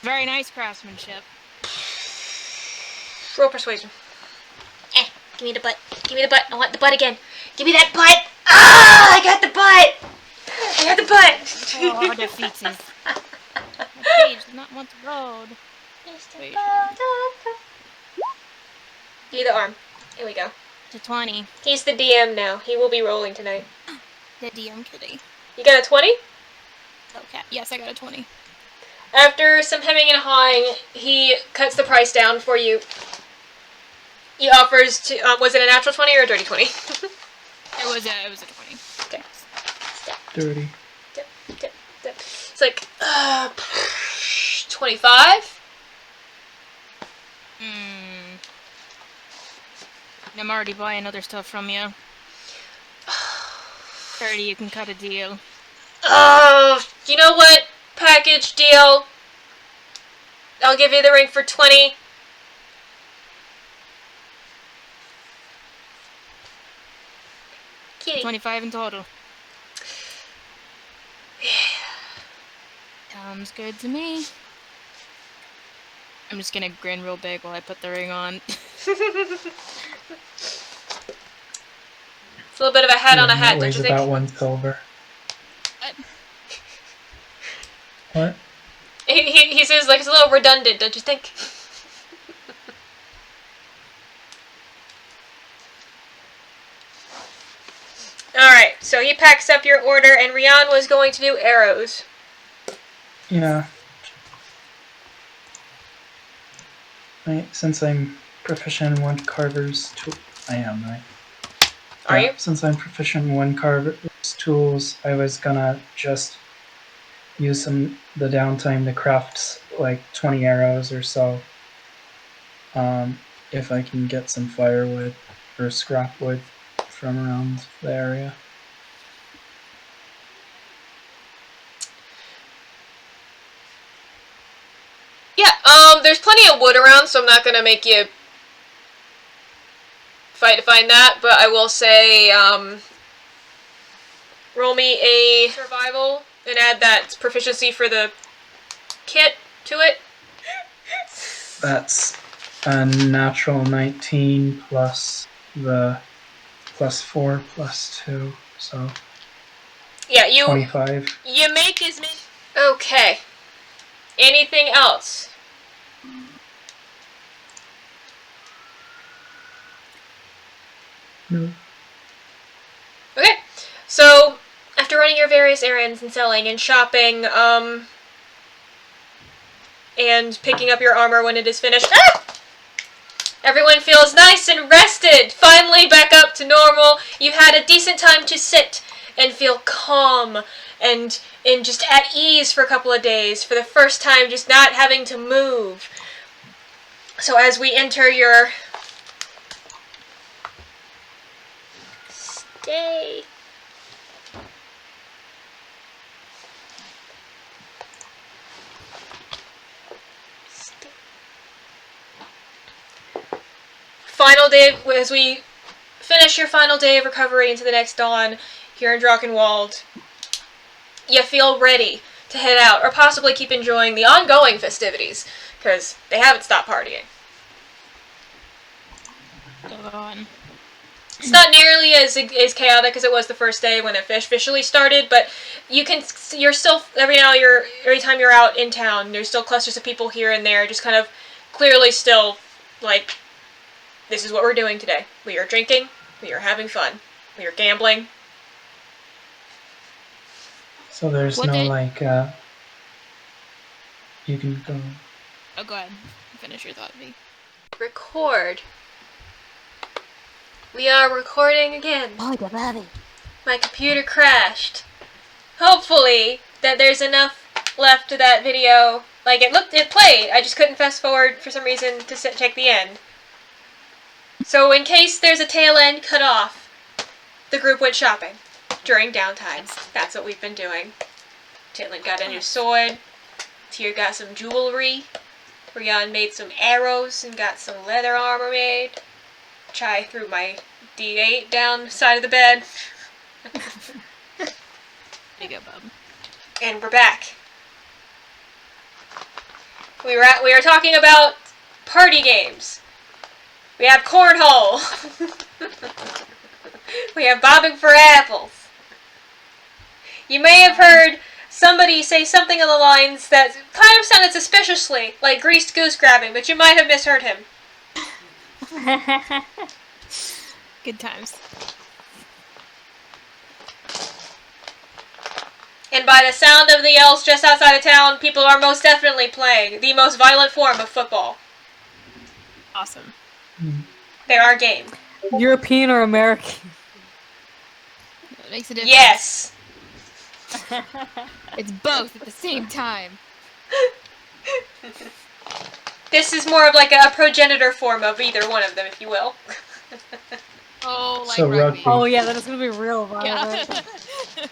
Very nice craftsmanship. Roll persuasion. Give me the butt. Give me the butt. I want the butt again. Give me that butt. Ah, I got the butt. I got the butt. Oh, defeated. My page did not want to load. Wait. Give me the arm. Here we go. To 20. He's the DM now. He will be rolling tonight. The DM kitty. You got a 20? Okay. Yes, I got a 20. After some hemming and hawing, he cuts the price down for you. He offers to... was it a natural 20 or a dirty 20? It was a 20. Okay. Dirty. It's like, 25? I'm already buying other stuff from you. 30, you can cut a deal. Oh, you know what? Package deal. I'll give you the ring for 20. Kitty. 25 in total. Sounds good to me. I'm just gonna grin real big while I put the ring on. It's a little bit of a hat on a hat, don't you think? About 1 silver. What? He says, like, it's a little redundant, don't you think? Alright, so he packs up your order, and Rhian was going to do arrows. Yeah. Since I'm proficient in one carver's tool, I am, right? Are you? Since I'm proficient in one carver's tools, I was gonna just use the downtime to craft like 20 arrows or so. If I can get some firewood or scrap wood from around the area. Yeah, there's plenty of wood around, so I'm not gonna make you fight to find that, but I will say, roll me a survival and add that proficiency for the kit to it. That's a natural 19 plus the +4 +2, so Yeah, you 25. You make as many. Okay. Anything else? No. Okay. So, after running your various errands and selling and shopping, and picking up your armor when it is finished, everyone feels nice and rested. Finally back up to normal. You had a decent time to sit and feel calm and just at ease for a couple of days. For the first time, just not having to move. So as we enter your stay. Final day, as we finish your final day of recovery into the next dawn here in Drachenwald, you feel ready to head out, or possibly keep enjoying the ongoing festivities, because they haven't stopped partying. Go on. It's not nearly as chaotic as it was the first day when it officially started, but you're still, every time you're out in town, there's still clusters of people here and there, just kind of clearly still, like, This is what we're doing today. We are drinking. We are having fun. We are gambling. So there's What no, day- like, you can go... Oh, go ahead. Finish your thought, V. Record. We are recording again. Oh, get ready. My computer crashed. Hopefully that there's enough left to that video. Like, it played. I just couldn't fast forward for some reason to check the end. So in case there's a tail end cut off, the group went shopping during downtime. That's what we've been doing. Tintlet got a new sword. Tyr got some jewelry. Rhian made some arrows and got some leather armor made. Chai threw my D8 down the side of the bed. There you go, bub. And we're back. We were talking about party games. We have cornhole. We have bobbing for apples. You may have heard somebody say something on the lines that kind of sounded suspiciously like greased goose grabbing, but you might have misheard him. Good times. And by the sound of the yells just outside of town, people are most definitely playing the most violent form of football. Awesome. They're our game. European or American? That makes a difference. Yes. It's both at the same time. This is more of like a progenitor form of either one of them, if you will. Oh, like So rugby. Oh yeah, that is gonna be real violent. Yeah.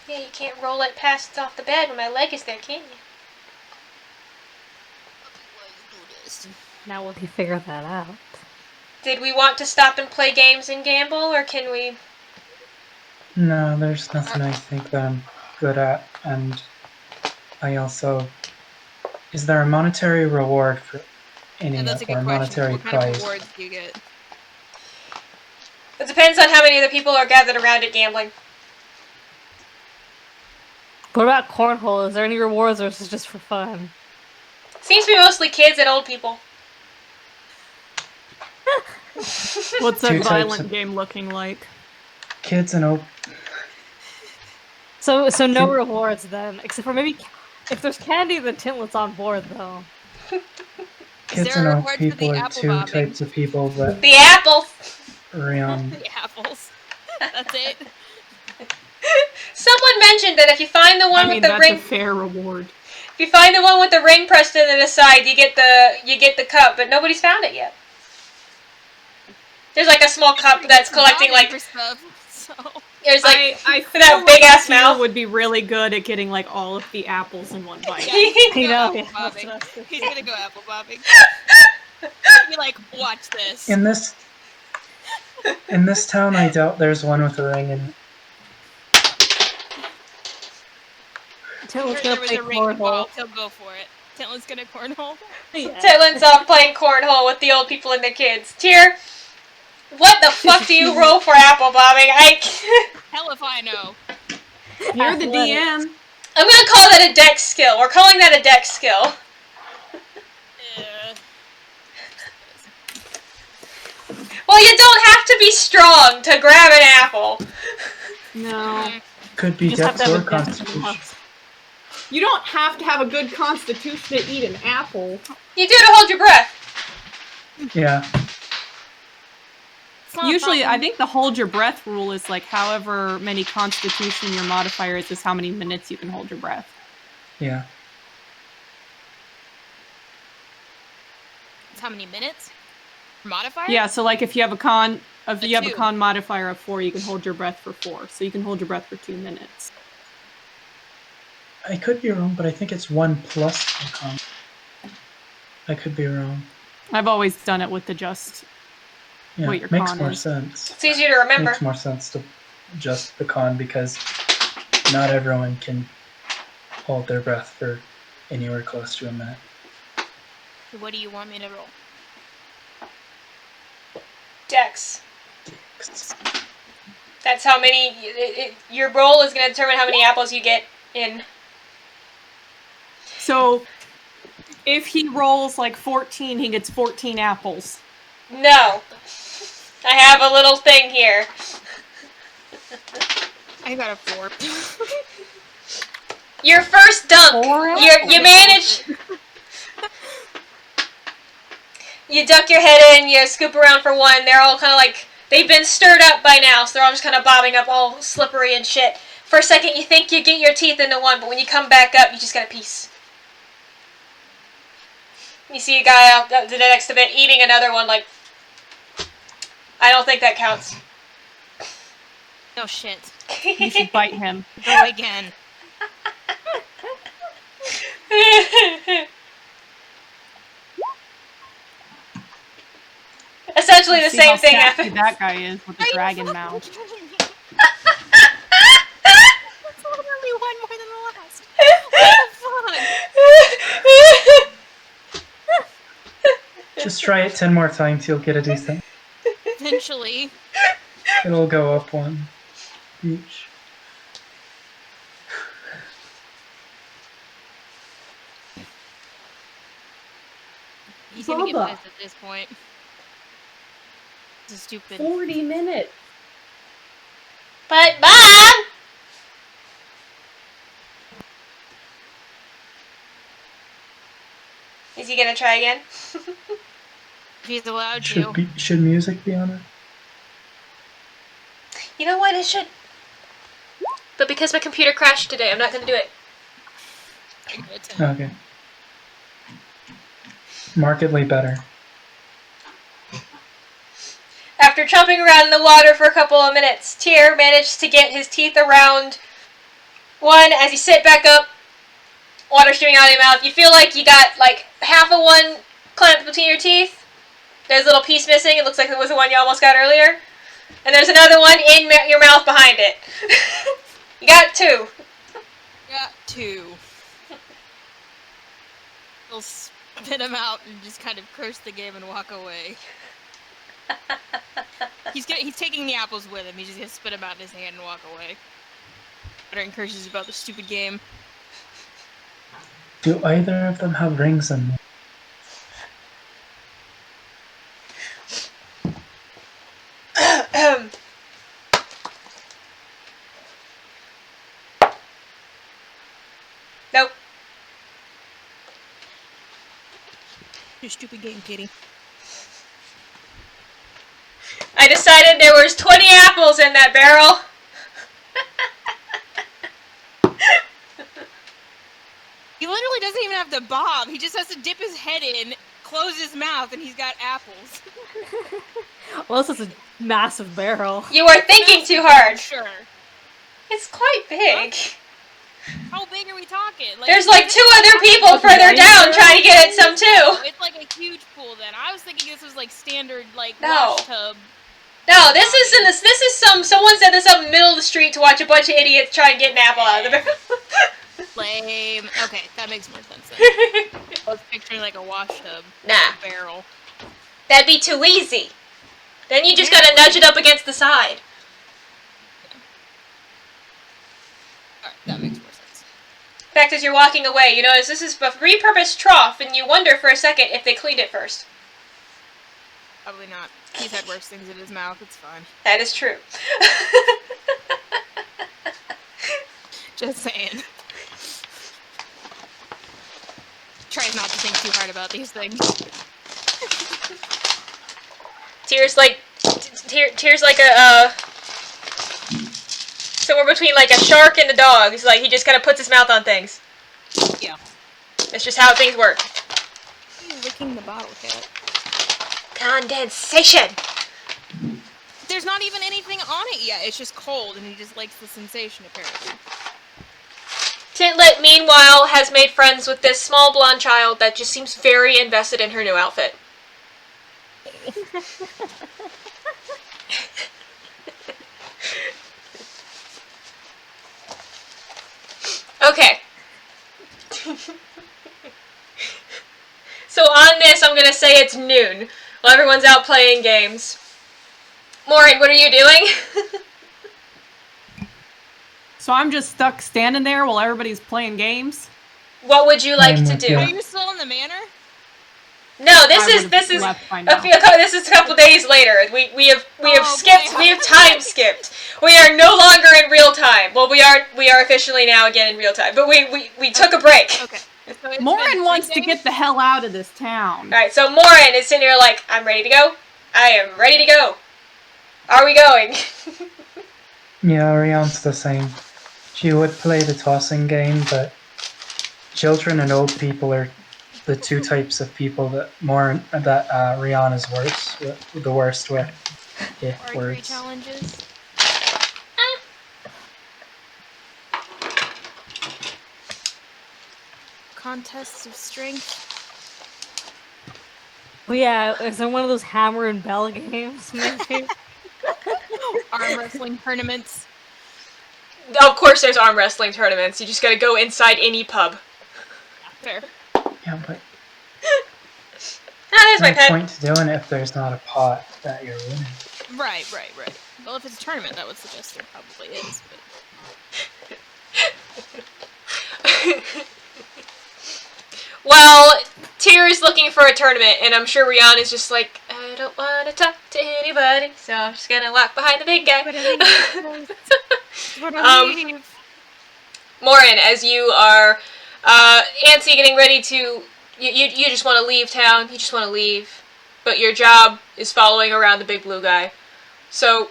Yeah, you can't roll it past off the bed when my leg is there, can you? Now will he figure that out? Did we want to stop and play games and gamble, or can we... No, there's nothing I think that I'm good at, and I also... Is there a monetary reward for any Yeah, that's a or a good question. monetary What kind of prize? rewards do you get? It depends on how many other people are gathered around it gambling. What about cornhole? Is there any rewards or is it just for fun? Seems to be mostly kids and old people. What's Two that types violent of- game looking like? Kids and So no rewards then, except for maybe if there's candy, then Tintlet's on board though. kids there and a old reward for the people are apple two bobbing? types of people that The apples! Rhiannon. The apples. That's it. Someone mentioned that if you find the one I mean, with the that's ring... a fair reward. If you find the one with the ring pressed into the side, you get the cup, but nobody's found it yet. There's like a small cup that's collecting Bobbing like... for stuff, so. There's like... I feel that like big-ass Tyr mouth. would be really good at getting like all of the apples in one bite. Yeah, he's You gonna know, go yeah, apple that's bobbing. what I was thinking. He's gonna go apple bobbing. You're like, watch this. In this town, I doubt there's one with a ring in it. Tintlet's There gonna was play a ring cornhole. involved. He'll go for it. Tintlet's gonna cornhole. Yeah. Titlin's off playing cornhole with the old people and their kids. Tyr, what the fuck do you roll for apple bobbing? Hell if I know. You're the Athletics. DM. I'm gonna call that a dex skill. We're calling that a dex skill. Well, you don't have to be strong to grab an apple. No. Could be You just have dex to or have a dex constitution. You don't have to have a good constitution to eat an apple. You do to hold your breath. Yeah. It's not Usually, a problem. I think the hold your breath rule is like however many constitution your modifier is how many minutes you can hold your breath. Yeah. It's how many minutes? Modifier? Yeah, so like if you have a con two. con modifier of 4, you can hold your breath for 4. So you can hold your breath for 2 minutes. I could be wrong, but I think it's 1 plus a con. I could be wrong. I've always done it with the just. Yeah, What your makes con more is. sense. It's easier to remember. Makes more sense to adjust the con because not everyone can hold their breath for anywhere close to a minute. What do you want me to roll? Dex. That's how many... your roll is going to determine how many apples you get in. So, if he rolls like 14, he gets 14 apples. No. I have a little thing here. I got a 4. Your first dunk. You manage. You duck your head in, you scoop around for one. They're all kind of like, they've been stirred up by now, so they're all just kind of bobbing up all slippery and shit. For a second, you think you get your teeth into one, but when you come back up, you just got a piece. You see a guy out to the next of it eating another one, like, I don't think that counts. No shit. You should bite him. Go again. Essentially the See same how thing sassy happens. that guy is with the dragon mouth. That's literally one more than the last. What the fuck? Just try it 10 more times, you'll get a decent. Eventually. It'll go up one each. He's gonna get Bubba. pissed at this point. This is stupid. 40 minutes. But, Mom! Is he gonna try again? If he's allowed to. Should music be on it? You know what? It should. But because my computer crashed today, I'm not gonna do it. Okay. Markedly better. After chomping around in the water for a couple of minutes, Tyr managed to get his teeth around one as you sit back up, water streaming out of your mouth. You feel like you got like half of one clamped between your teeth. There's a little piece missing. It looks like it was the one you almost got earlier. And there's another one in your mouth behind it. You got 2. Got 2. He'll spit him out and just kind of curse the game and walk away. He's taking the apples with him. He's just gonna spit them out in his hand and walk away. Uttering curses about the stupid game. Do either of them have rings in them? Nope. Your stupid game, kitty. I decided there was 20 apples in that barrel. He literally doesn't even have to bob. He just has to dip his head in, close his mouth, and he's got apples. Well, this is a massive barrel. You are thinking too hard. Sure. It's quite big. How big are we talking? Like, There's like 2 other people further down trying to get at some too. It's like a huge pool then. I was thinking this was like standard, like, No. wash tub. No, this is someone set this up in the middle of the street to watch a bunch of idiots try and get an apple out of the barrel. Lame. Okay, that makes more sense then. I was picturing like a wash tub. Nah. Barrel. That'd be too easy. Then you just gotta nudge it up against the side. Alright, that makes more sense. In fact, as you're walking away, you notice this is a repurposed trough, and you wonder for a second if they cleaned it first. Probably not. He's had worse things in his mouth, it's fine. That is true. Just saying. Tries not to think too hard about these things. Tyr's like a somewhere between like a shark and a dog. He's like, he just kind of puts his mouth on things. Yeah. That's just how things work. He's licking the bottle cap. Condensation. There's not even anything on it yet. It's just cold, and he just likes the sensation, apparently. Tintlet, meanwhile, has made friends with this small blonde child that just seems very invested in her new outfit. Okay. So on this, I'm gonna say it's noon, while everyone's out playing games. Morrin, what are you doing? So I'm just stuck standing there while everybody's playing games? What would you like I'm to with do? you. Are you still in the manor? No, this I is would've left by now. this is a couple days later. We have Oh, skipped. boy. We have time skipped. We are no longer in real time. Well, we are officially now again in real time. But we took a break. Okay. So it's Morrin been wants 3 to days? get the hell out of this town. All right. So Morrin is sitting here like, I'm ready to go. I am ready to go. Are we going? Yeah, Rhiannon's the same. She would play the tossing game, but children and old people are the two types of people that Rhiannon is the worst with. Yeah, Archery words. challenges. Contests of strength. Well, yeah, is there one of those hammer and bell games, maybe? Arm wrestling tournaments. Of course, there's arm wrestling tournaments. You just gotta go inside any pub. Fair. Yeah, but There's my no pen. point to doing it if there's not a pot that you're winning. Right. Well, if it's a tournament, I would suggest there probably is, but... Well, Tyr is looking for a tournament, and I'm sure Rhian is just like, I don't want to talk to anybody, so I'm just gonna walk behind the big guy. Morrin, as you are antsy getting ready to, you just want to leave town, you just want to leave, but your job is following around the big blue guy. So,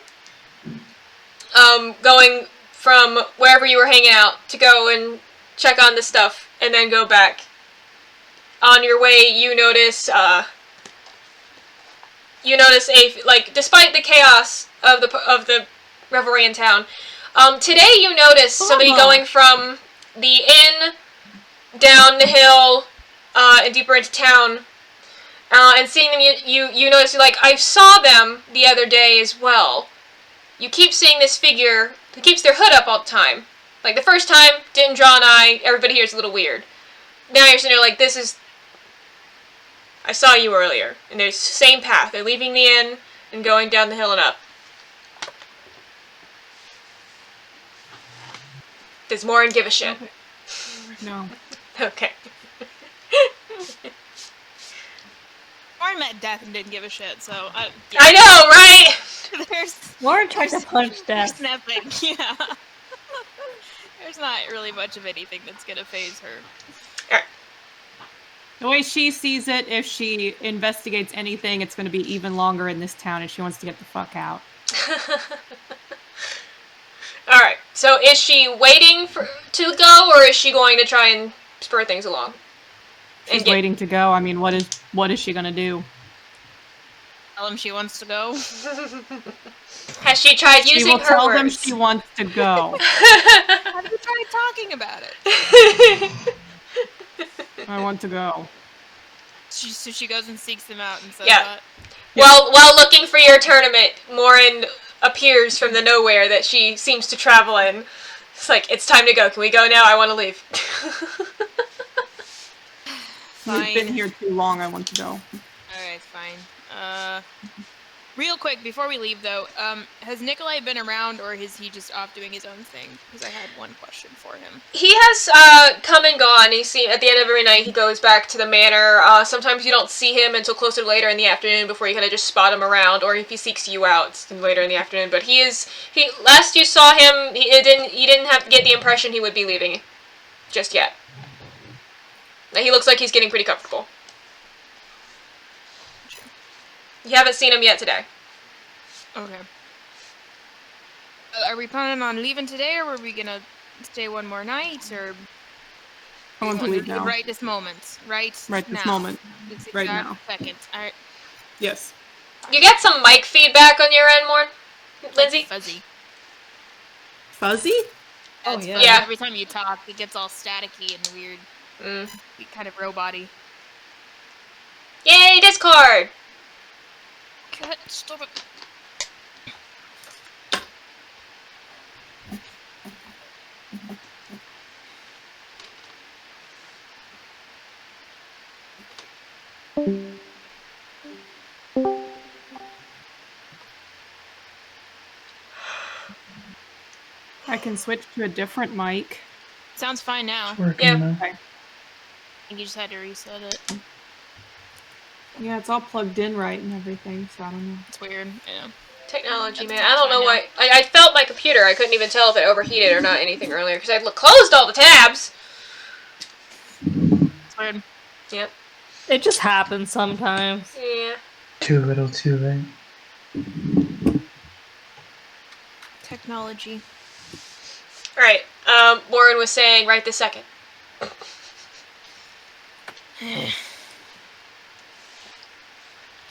going from wherever you were hanging out to go and check on the stuff, and then go back. On your way, you notice despite the chaos of the revelry in town, today you notice somebody going from the inn down the hill and deeper into town, and seeing them. You notice, you're like, I saw them the other day as well. You keep seeing this figure who keeps their hood up all the time. Like the first time, didn't draw an eye. Everybody here is a little weird. Now you're sitting there like, this is. I saw you earlier, and there's the same path. They're leaving the inn and going down the hill and up. Does Morrin give a shit? No. Okay. Morrin met death and didn't give a shit, so... yeah. I know, right? Lauren tried to punch There's death. nothing, yeah. There's not really much of anything that's gonna phase her. The way she sees it, if she investigates anything, it's going to be even longer in this town, and she wants to get the fuck out. Alright, so is she waiting to go, or is she going to try and spur things along? She's waiting to go. I mean, what is she going to do? Tell him she wants to go. Has she tried using she will her tell words? them she wants to go. Have you tried talking about it? I want to go. So she goes and seeks them out and says Yeah. that. While looking for your tournament, Morrin appears from the nowhere that she seems to travel in. It's like, it's time to go. Can we go now? I want to leave. We've been here too long. I want to go. Alright, fine. Real quick, before we leave though, has Nikolai been around or is he just off doing his own thing? Because I had one question for him. He has come and gone. At the end of every night, he goes back to the manor. Sometimes you don't see him until closer to later in the afternoon before you kind of just spot him around, or if he seeks you out, it's later in the afternoon. But last you saw him, you didn't have to get the impression he would be leaving just yet. He looks like he's getting pretty comfortable. You haven't seen him yet today. Okay. Are we planning on leaving today, or are we gonna stay one more night, or... I want to leave now. Right this moment. Right this now. moment. This Right exact now. second. Alright. Yes. You get some mic feedback on your end, Morn? Lindsay? Fuzzy. Fuzzy? Oh, It's yeah. fuzzy. Yeah. Every time you talk, it gets all staticky and weird. Kind of robot-y. Yay, Discord! Cut, stop it. I can switch to a different mic. Sounds fine now. It's working Yeah. now. Okay. think you just had to reset it. Yeah, it's all plugged in right and everything, so I don't know. It's weird. Yeah. Technology, That's man. I don't know fine why. I felt my computer. I couldn't even tell if it overheated or not anything earlier because I'd closed all the tabs. It's weird. Yep. It just happens sometimes. Yeah. Too little, too late. Technology. Alright. Morrin was saying right this second.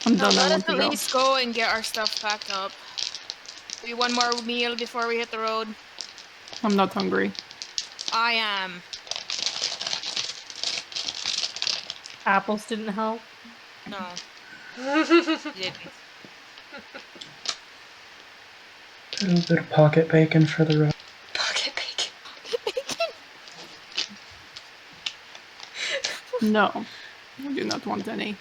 I'm Now done. I let us want to at go. least go and get our stuff packed up. Maybe one more meal before we hit the road. I'm not hungry. I am. Apples didn't help. No. You didn't. A little bit of pocket bacon for the road. Pocket bacon. No, I do not want any.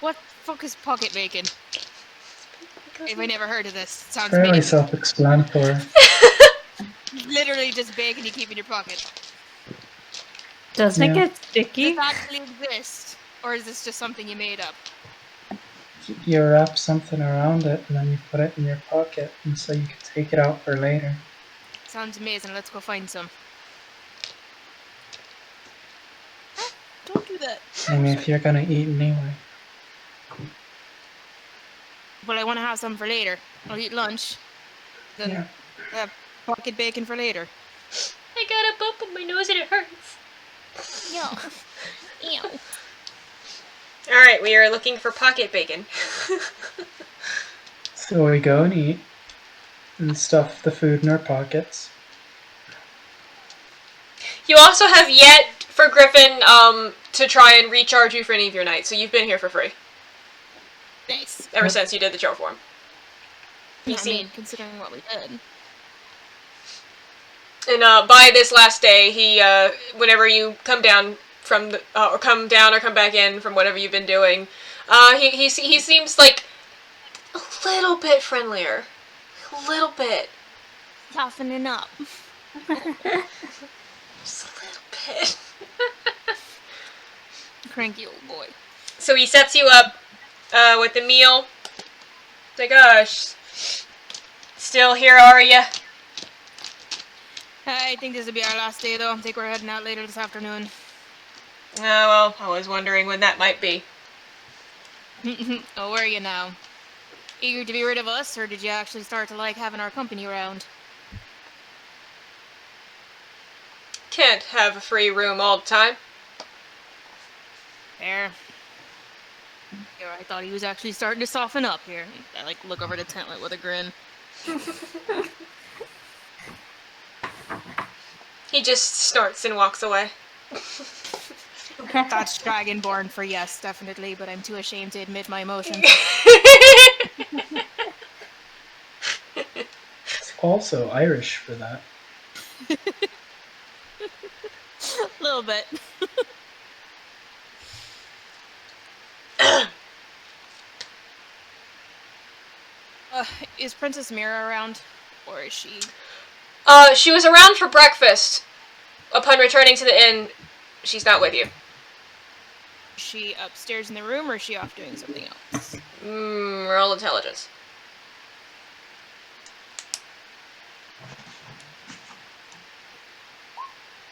What the fuck is pocket bacon? If I never heard of this, it sounds Fairly amazing. self-explanatory. Literally just bacon you keep in your pocket. Doesn't it Yeah. get sticky? Does it actually exist? Or is this just something you made up? You wrap something around it and then you put it in your pocket, and so you can take it out for later. Sounds amazing. Let's go find some. Don't do that. I mean, if you're gonna eat anyway. But I want to have some for later. I'll eat lunch. Then Yeah. have pocket bacon for later. I got a bump on my nose and it hurts. Ew. Ew. Alright, we are looking for pocket bacon. So we go and eat and stuff the food in our pockets. You also have yet for Griffin to try and recharge you for any of your nights, so you've been here for free. Nice. Ever since you did the chore for him. I mean, considering what we did. And by this last day, he, whenever you come down from the, or come down or come back in from whatever you've been doing, he seems like a little bit friendlier. A little bit. Softening up. Just a little bit. Cranky old boy. So he sets you up, with the meal. It's like, gosh. Still here, are ya? I think this will be our last day, though. I think we're heading out later this afternoon. Oh, well, I was wondering when that might be. Oh, where are you now? Eager to be rid of us, or did you actually start to like having our company around? Can't have a free room all the time. Fair. Here, I thought he was actually starting to soften up here. I like look over to Tintlet with a grin. He just snorts and walks away. That's Dragonborn for yes, definitely, but I'm too ashamed to admit my emotions. It's also Irish for that. A little bit. Is Princess Mira around? Or is she... She was around for breakfast. Upon returning to the inn, she's not with you. Is she upstairs in the room, or is she off doing something else? Roll intelligence.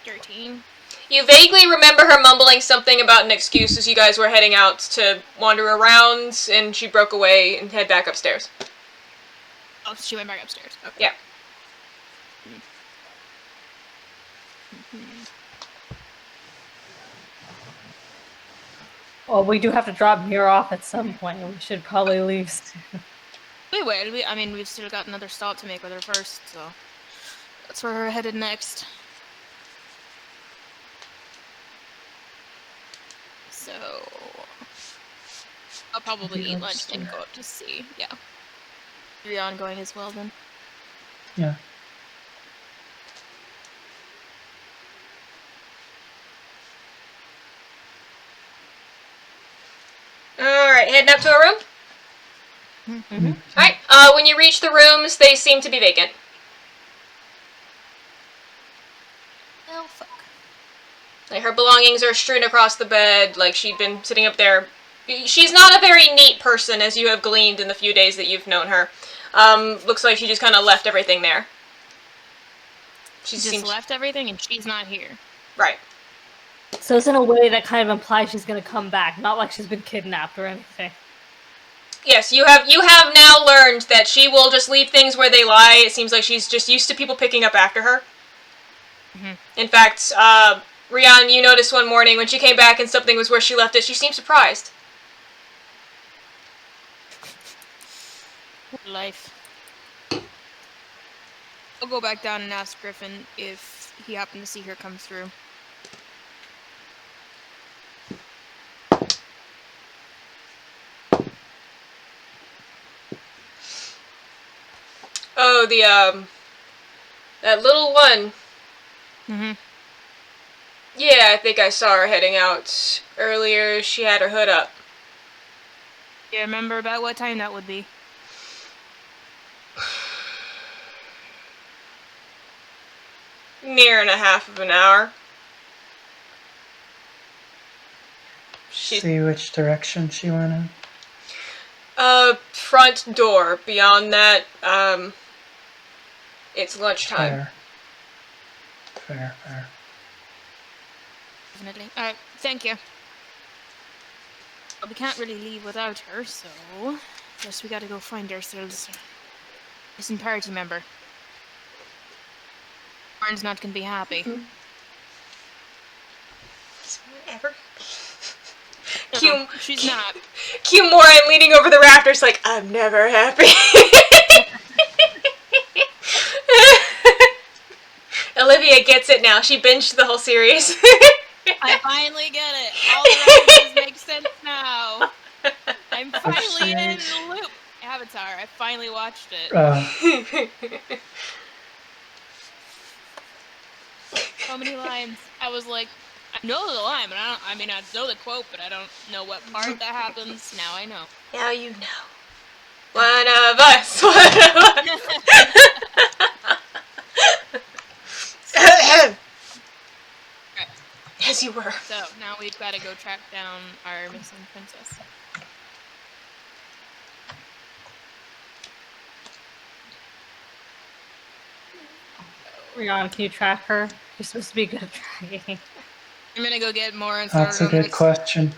13. You vaguely remember her mumbling something about an excuse as you guys were heading out to wander around, and she broke away and head back upstairs. Oh, she went back upstairs. Okay. Yeah. Well, we do have to drop Mira off at some point. We should probably leave soon. We will. I mean, we've still got another stop to make with her first, so that's where we're headed next. So I'll probably eat lunch and go up to see. Yeah. Rhian going as well then. Yeah. Alright, heading up to a room? Mm-hmm. Alright, when you reach the rooms, they seem to be vacant. Oh, fuck. Like, her belongings are strewn across the bed, like she'd been sitting up there. She's not a very neat person, as you have gleaned in the few days that you've known her. Looks like she just kind of left everything there. She just left everything and she's not here. Right. So it's in a way that kind of implies she's gonna come back, not like she's been kidnapped or anything. Yes, you have now learned that she will just leave things where they lie. It seems like she's just used to people picking up after her. Mm-hmm. In fact, Rhian, you noticed one morning when she came back and something was where she left it, she seemed surprised. Life. I'll go back down and ask Griffin if he happened to see her come through. Oh, that little one. Mm-hmm. Yeah, I think I saw her heading out earlier. She had her hood up. You remember about what time that would be? Near and a half of an hour. See which direction she went in? Front door. Beyond that, it's lunchtime. Fair. Definitely. Alright, thank you. But we can't really leave without her, so guess we gotta go find ourselves a missing party member. Morrin's not gonna be happy. Ever? She's not. Cue Morrin leaning over the rafters like, I'm never happy. Olivia gets it now. She binged the whole series. I finally get it. All the references make sense now. I'm finally in the loop. Avatar. I finally watched it. So many lines. I was like, I know the line, but I know the quote, but I don't know what part that happens. Now I know. Now you know. One of us. As you were. So now we've got to go track down our missing princess. Rhiannon, can you track her? You're supposed to be good at tracking. I'm gonna go get more and That's a good question.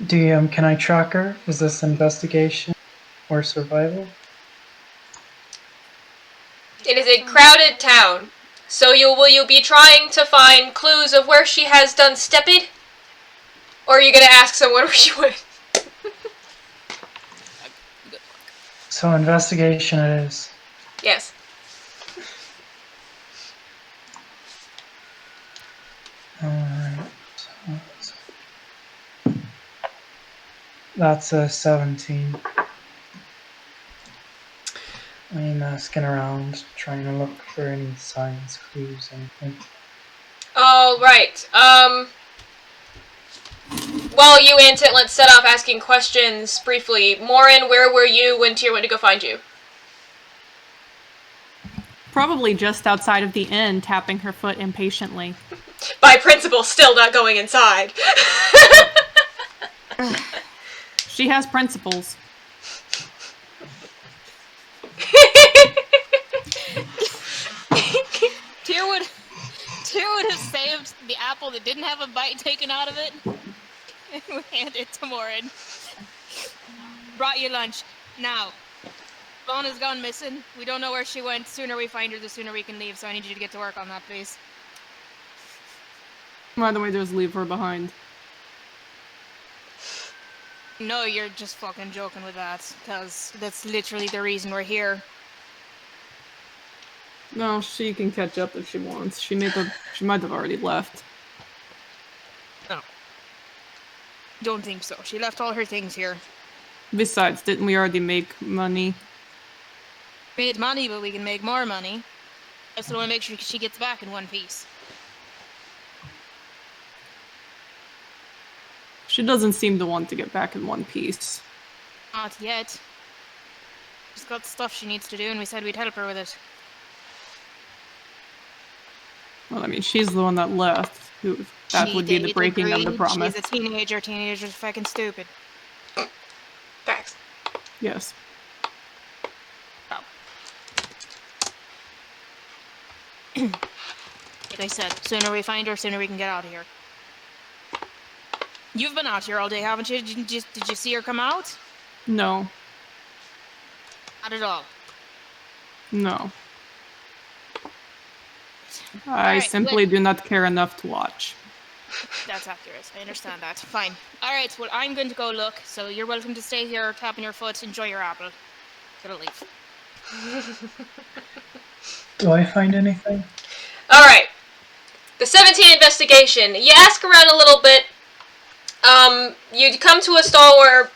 Can I track her? Is this investigation or survival? It is a crowded town. So will you be trying to find clues of where she has done stepped? Or are you gonna ask someone where she went? So investigation it is. Yes. Alright. That's a 17. I'm asking around, trying to look for any signs, clues, anything. All right. Well, you and Tintlet set off asking questions briefly. Morrin, where were you when Tyr went to go find you? Probably just outside of the inn, tapping her foot impatiently. By principle, still not going inside. She has principles. Tyr would have saved the apple that didn't have a bite taken out of it and would hand it to Morrin. Brought you lunch. Now, Bona's gone missing. We don't know where she went. The sooner we find her, the sooner we can leave, so I need you to get to work on that, please. By the way, there's leave her behind. No, you're just fucking joking with that, because that's literally the reason we're here. No, she can catch up if she wants. She might have already left. No. Don't think so. She left all her things here. Besides, didn't we already make money? Made money, but we can make more money. I just want to make sure she gets back in one piece. She doesn't seem to want to get back in one piece. Not yet. She's got stuff she needs to do, and we said we'd help her with it. Well, I mean, she's the one that left. That would be the breaking of the promise. She's a teenager. Teenagers are fucking stupid. Facts. Yes. Like I said, sooner we find her, sooner we can get out of here. You've been out here all day, haven't you? Did you see her come out? No. Not at all. No. I simply do not care enough to watch. That's accurate. I understand that. Fine. Alright, well, I'm going to go look, so you're welcome to stay here, tapping your foot, enjoy your apple. Gonna leave. Do I find anything? Alright. The 17 investigation. You ask around a little bit. You come to a stall where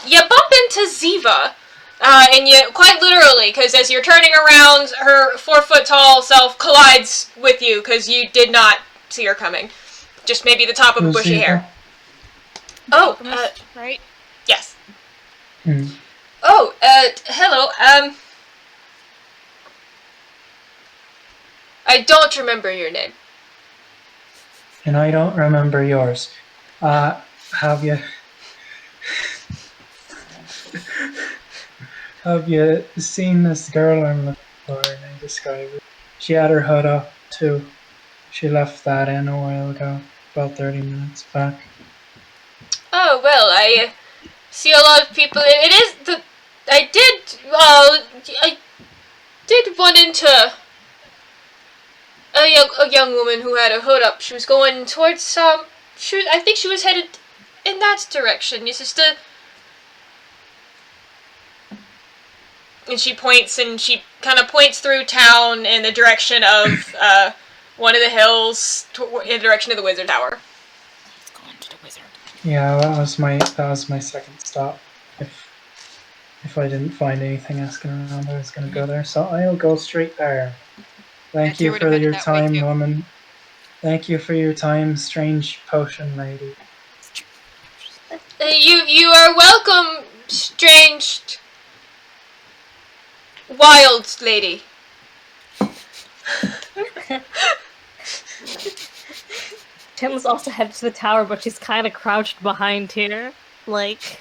you bump into Ziva. And you, quite literally, because as you're turning around, her 4-foot-tall self collides with you, because you did not see her coming. Just maybe the top of a bushy hair. Oh, right? Yes. Hmm. Oh, hello, I don't remember your name. And I don't remember yours. Have you... Have you seen this girl I'm looking for? And I describe it. She had her hood up, too. She left that in a while ago. About 30 minutes back. Oh, well, I see a lot of people. It is the... I did run into a young woman who had a hood up. She was going towards, I think she was headed in that direction. Your sister... And she points, and she kind of points through town in the direction of one of the hills, in the direction of the Wizard Tower. He's going to the Wizard. Yeah, that was my second stop. If I didn't find anything asking around, I was gonna go there. So I'll go straight there. Thank you for your time, woman. Thank you for your time, strange potion lady. You are welcome, strange... wild lady. Tim's also headed to the tower, but she's kind of crouched behind here. Like,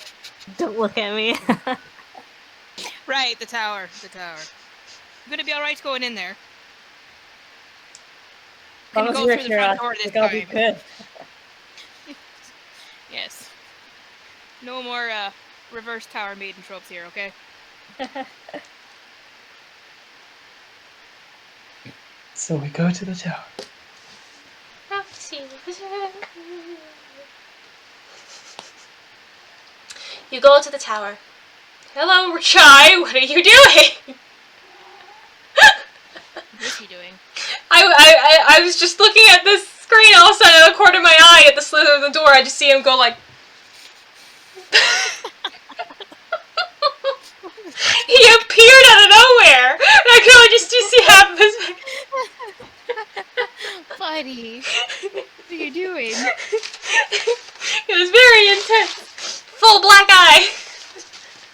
don't look at me. Right, the tower. The tower. I'm gonna be alright going in there. Can go through the front door this I'll be time. good. Yes. No more reverse tower maiden tropes here, okay? So we go to the tower. You go to the tower. Hello, Chai, what are you doing? What is he doing? I was just looking at this screen all of a sudden out of the corner of my eye at the slit of the door. I just see him go like... He appeared out of nowhere! And I could only just see half of his... Buddy, what are you doing? It was very intense. Full black eye.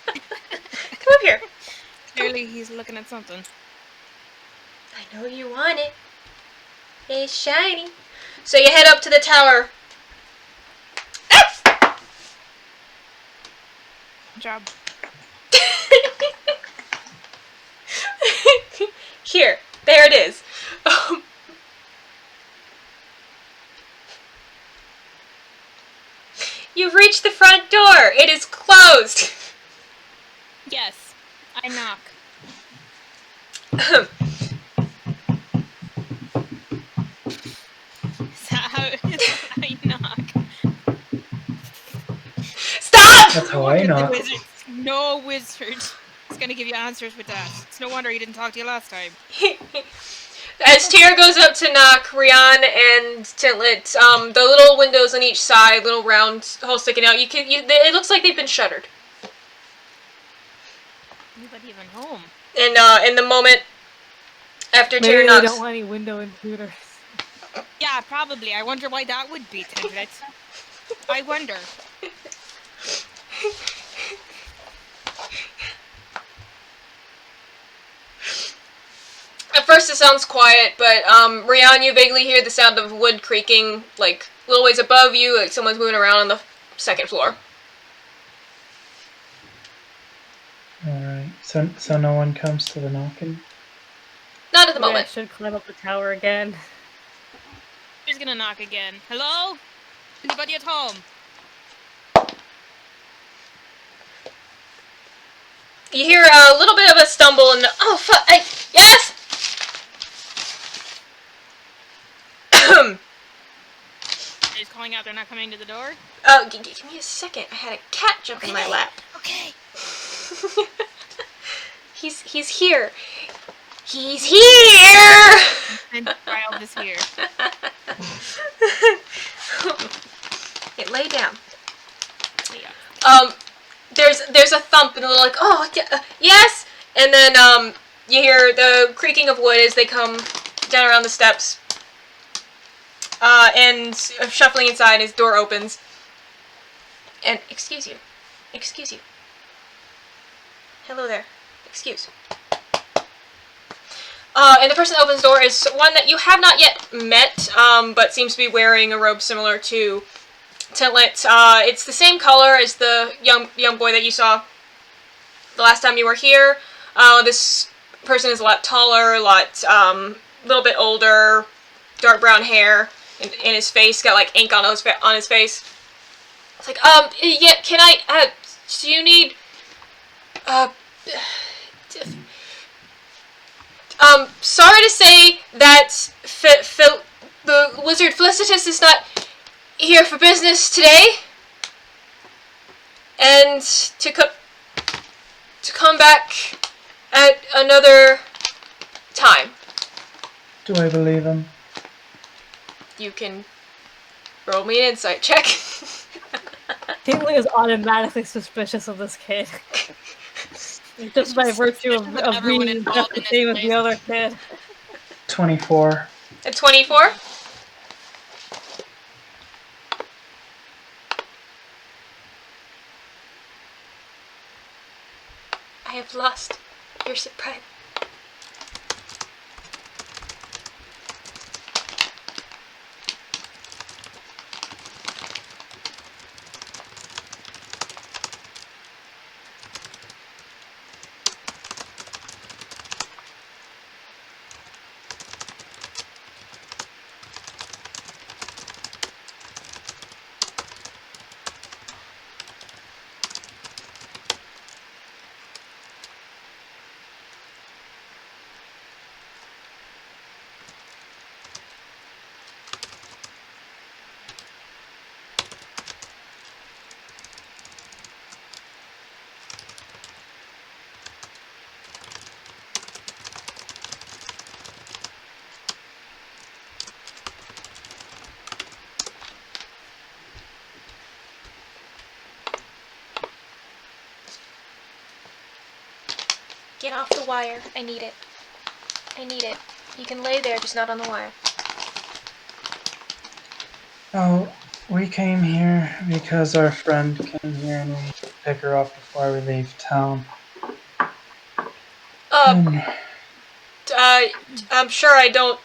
Come up here. Clearly he's looking at something. I know you want it. It's shiny. So you head up to the tower. Good job. Here. There it is. You've reached the front door. It is closed. Yes, I knock. Is that how I knock? Stop! That's how I knock. No wizard is going to give you answers with that. It's no wonder he didn't talk to you last time. As Tyr goes up to knock, Rhian and Tintlet, the little windows on each side, little round hole sticking out, it looks like they've been shuttered. Nobody even home. And in the moment after Tyr knocks... Maybe they don't want any window intruders. Yeah, probably. I wonder why that would be, Tintlet. I wonder. first it sounds quiet, but Rhian, you vaguely hear the sound of wood creaking, like a little ways above you, like someone's moving around on the second floor. Alright, so no one comes to the knocking? Not at the Maybe I moment. should climb up the tower again. Who's gonna knock again? Hello? Anybody at home? You hear a little bit of a stumble and oh fuck! Yes. He's calling out. They're not coming to the door. Oh, give me a second. I had a cat jump in my lap. Okay. He's here. He's here. And Wild is here. It lay down. Yeah. There's a thump and they're like, oh yes, and then you hear the creaking of wood as they come down around the steps. And shuffling inside, his door opens. And excuse you. Hello there. Excuse. And the person that opens the door is one that you have not yet met, but seems to be wearing a robe similar to Tintlet. It's the same color as the young boy that you saw the last time you were here. This person is a lot taller, a little bit older, dark brown hair, in his face, got like ink on his face. It's like, yeah, can I, do you need, sorry to say that the wizard Felicitas is not here for business today, and to come back at another time. Do I believe him? You can roll me an insight check. Tintlet is automatically suspicious of this kid. Just by virtue of everyone being involved just the in same as this the other kid. 24. A 24? I have lost your surprise. Get off the wire. I need it. You can lay there, just not on the wire. Oh, we came here because our friend came here and we need to pick her up before we leave town. I'm sure I don't...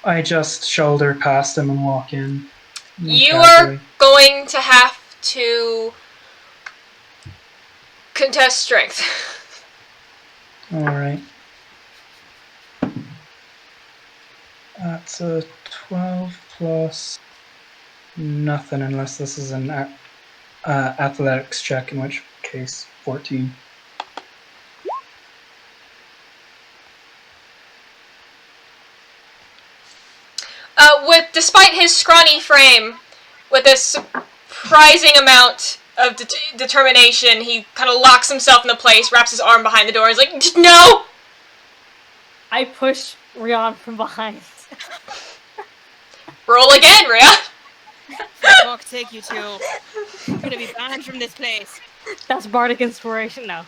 I just shoulder past him and walk in. You casually. are going to have to contest strength. Alright. That's a 12 plus nothing unless this is an athletics check, in which case 14. Despite his scrawny frame, with a surprising amount of determination, he kind of locks himself into place, wraps his arm behind the door, and is like, no! I push Rhian from behind. Roll again, Rhian! Where fuck take you to? You're gonna be banned from this place. That's bardic inspiration now.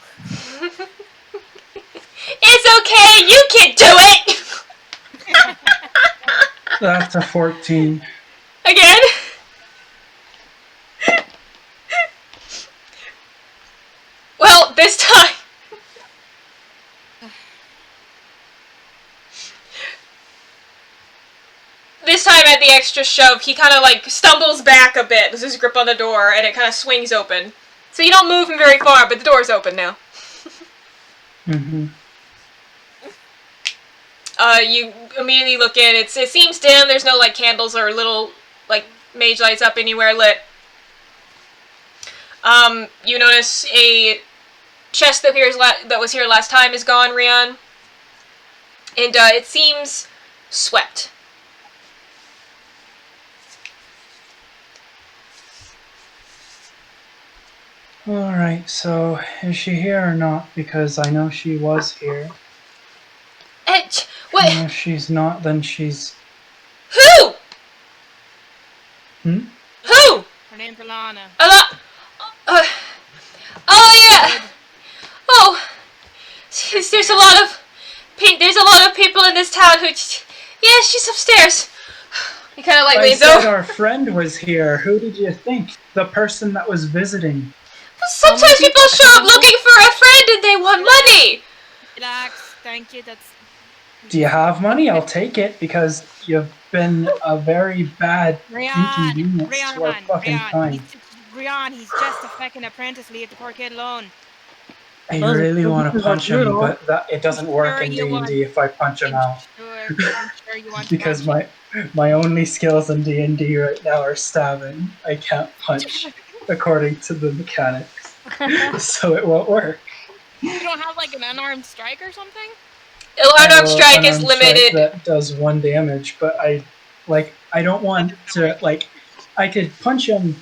It's okay, you can do it! That's a 14. Again? Well, this time... this time at the extra shove, he kind of like stumbles back a bit with his grip on the door, and it kind of swings open. So you don't move him very far, but the door's open now. Mm-hmm. You immediately look in. It seems dim. There's no like candles or little like mage lights up anywhere lit. You notice a chest that was here last time is gone, Rhian, and it seems swept. Alright, so is she here or not? Because I know she was here. What? And if she's not, then she's... Who? Hmm? Who? Her name's Alana. Oh yeah. Oh, there's a lot of people in this town who. Yeah, she's upstairs. He kind of like leans I said over. our friend was here. Who did you think? The person that was visiting. Sometimes people show up looking for a friend and they want money. Relax, thank you. That's. Do you have money? I'll take it, because you've been a very bad inconvenience to our fucking time. Rhian, he's just a fucking apprentice. Leave the poor kid alone. I really want to punch him, but it doesn't work in D&D if I punch him out. I'm sure you want to Because punch my only skills in D&D right now are stabbing. I can't punch according to the mechanics, so it won't work. You don't have like an unarmed strike or something? Unarmed strike is limited. That does 1 damage, but I don't want to, like, I could punch him,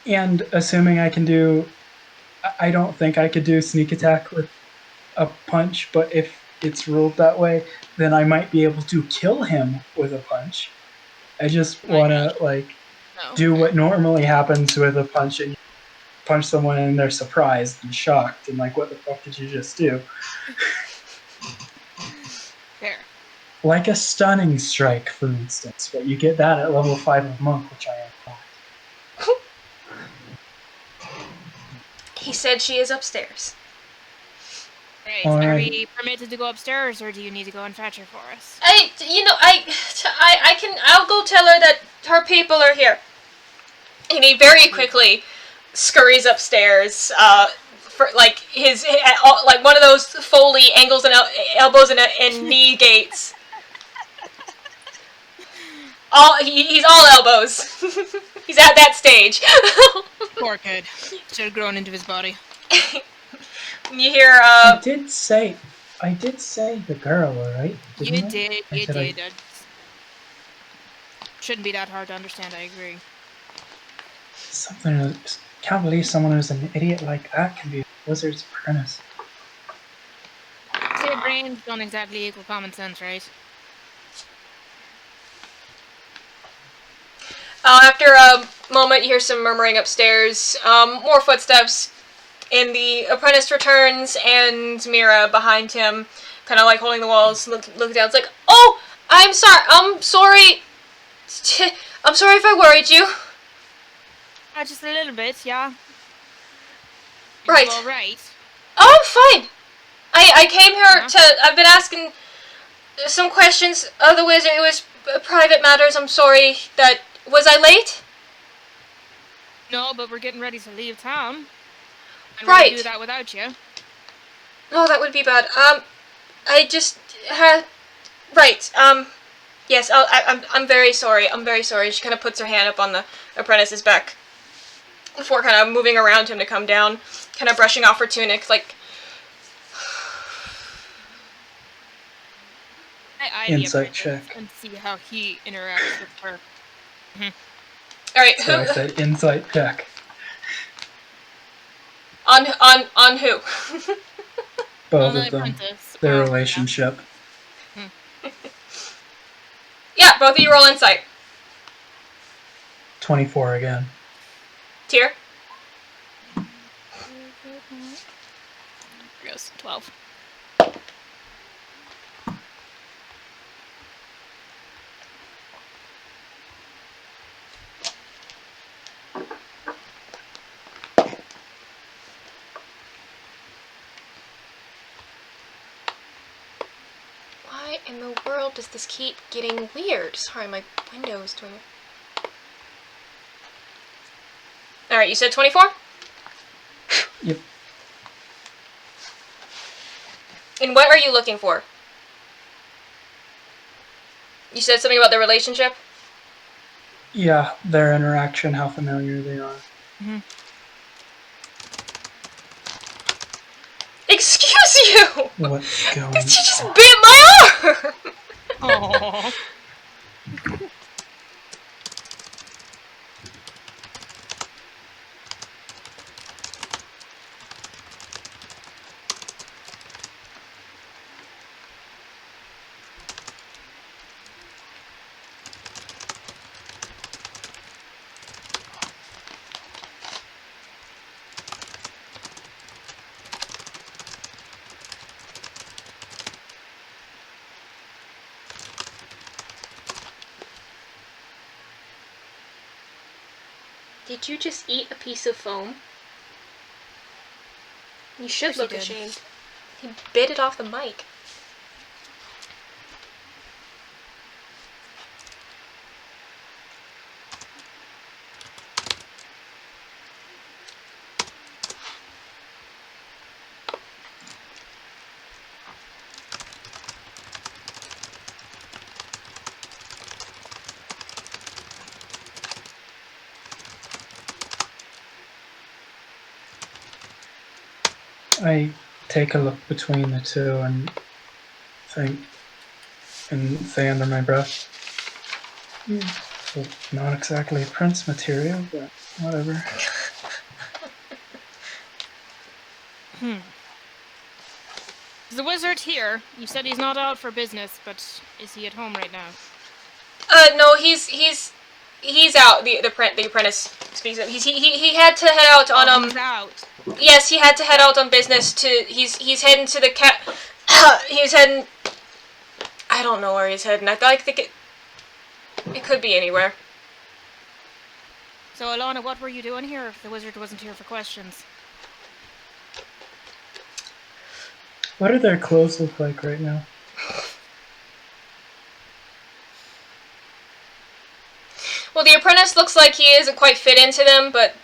and assuming I can do, I don't think I could do sneak attack with a punch, but if it's ruled that way, then I might be able to kill him with a punch. I just want to, do what normally happens with a punch, and you punch someone and they're surprised and shocked, and like, what the fuck did you just do? Fair. Like a stunning strike, for instance, but you get that at level 5 of Monk, which I am not. He said she is upstairs. Right. All Are right. we permitted to go upstairs, or do you need to go and fetch her for us? I'll go tell her that her people are here. And he very quickly scurries upstairs, for like like one of those Foley ankles and elbows and knee gaits. He's all elbows. He's at that stage. Poor kid. Should have grown into his body. You hear, I did say the girl, alright? You did. I- Shouldn't be that hard to understand, I agree. Can't believe someone who's an idiot like that can be a wizard's apprentice. Kid brains don't exactly equal common sense, right? after a moment, you hear some murmuring upstairs, more footsteps, and the apprentice returns, and Mira behind him, kind of like holding the walls, look down. It's like, oh, I'm sorry. I'm sorry if I worried you. Just a little bit, yeah. Right. All right. Oh, I'm fine. I came here I've been asking some questions of the wizard. It was private matters. I'm sorry that... Was I late? No, but we're getting ready to leave town. And Right. we do that without you. Oh, that would be bad. I just had... Right, yes, I'm very sorry. I'm very sorry. She kind of puts her hand up on the apprentice's back before kind of moving around him to come down, kind of brushing off her tunic, like... I Insight check. and see how he interacts with her. Alright, So I who... said insight check. On who? Both Only of them. apprentice. Their Oh, relationship. Yeah, both of you roll insight. 24 again. Tier? Here goes 12. in the world does this keep getting weird? Sorry, my window is doing it. Alright, you said 24? Yep. And what are you looking for? You said something about the relationship? Yeah, their interaction, how familiar they are. Mm-hmm. Excuse you! What's going She just bit my arm! Aww. Did you just eat a piece of foam? You should look ashamed. He bit it off the mic. I take a look between the two and think, and say under my breath, so not exactly Prince material, but whatever. Is the wizard here? You said he's not out for business, but is he at home right now? No, he's out. The apprentice speaks of. He had to head out on He's out. Yes, he had to head out on business to. He's heading to the he's heading. I don't know where he's heading. I think it could be anywhere. So, Alana, what were you doing here if the wizard wasn't here for questions? What do their clothes look like right now? Well, the apprentice looks like he isn't quite fit into them, but